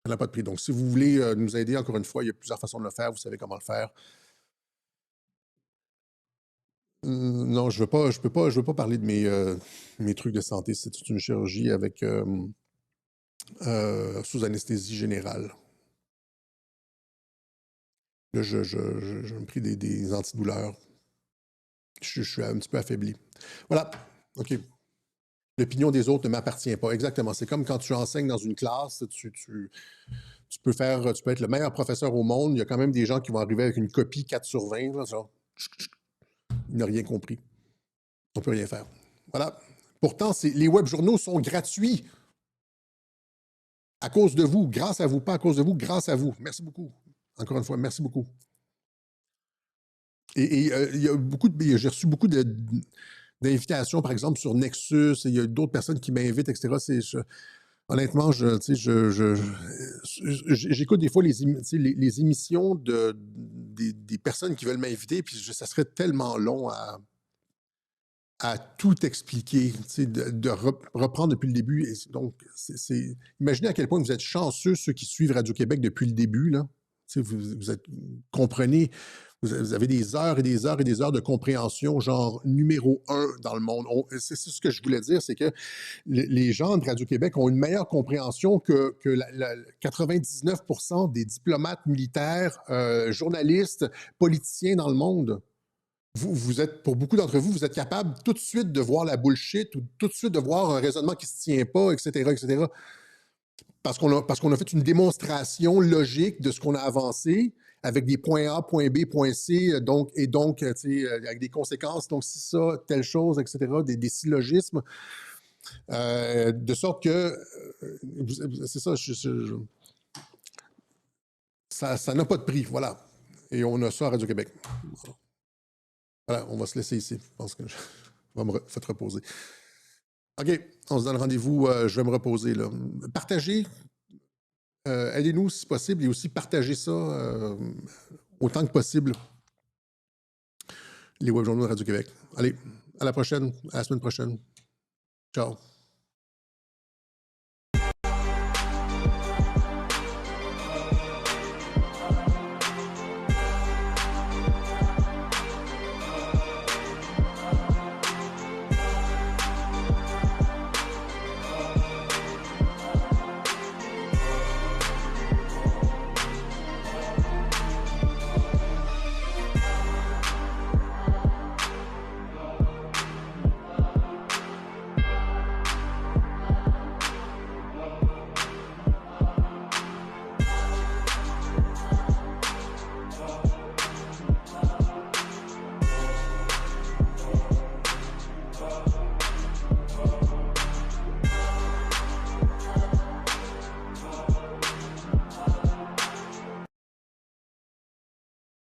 Ça n'a pas de prix. Donc, si vous voulez nous aider, encore une fois, il y a plusieurs façons de le faire. Vous savez comment le faire. Non, je veux pas parler de mes trucs de santé. C'est une chirurgie avec sous anesthésie générale. Là, je me pris des antidouleurs. Je suis un petit peu affaibli. Voilà. OK. L'opinion des autres ne m'appartient pas. Exactement. C'est comme quand tu enseignes dans une classe, tu peux être le meilleur professeur au monde. Il y a quand même des gens qui vont arriver avec une copie 4 sur 20. Là, genre, il n'a rien compris. On ne peut rien faire. Voilà. Pourtant, les web journaux sont gratuits. À cause de vous, grâce à vous, pas à cause de vous, grâce à vous. Merci beaucoup. Encore une fois, merci beaucoup. Et j'ai reçu beaucoup d'invitations, par exemple, sur Nexus, et il y a d'autres personnes qui m'invitent, etc. Honnêtement, j'écoute des fois les émissions des personnes qui veulent m'inviter, puis ça serait tellement long à tout expliquer, de reprendre depuis le début. Et donc, imaginez à quel point vous êtes chanceux, ceux qui suivent Radio-Québec depuis le début, là. Comprenez, vous avez des heures et des heures et des heures de compréhension, genre numéro 1 dans le monde. C'est ce que je voulais dire, c'est que les gens de Radio-Québec ont une meilleure compréhension que 99% des diplomates militaires, journalistes, politiciens dans le monde. Vous êtes, pour beaucoup d'entre vous, vous êtes capable tout de suite de voir la bullshit ou tout de suite de voir un raisonnement qui ne se tient pas, etc., etc. Parce qu'on a fait une démonstration logique de ce qu'on a avancé avec des points A, point B, point C, avec des conséquences, donc si ça, telle chose, etc., des syllogismes, de sorte que, c'est ça, ça n'a pas de prix, voilà. Et on a ça à Radio-Québec. Voilà, on va se laisser ici. Je pense que je vais me faire reposer. OK, on se donne rendez-vous. Je vais me reposer, là. Partagez. Aidez-nous si possible et aussi partagez ça autant que possible. Les web journaux de Radio-Québec. Allez, à la prochaine, à la semaine prochaine. Ciao.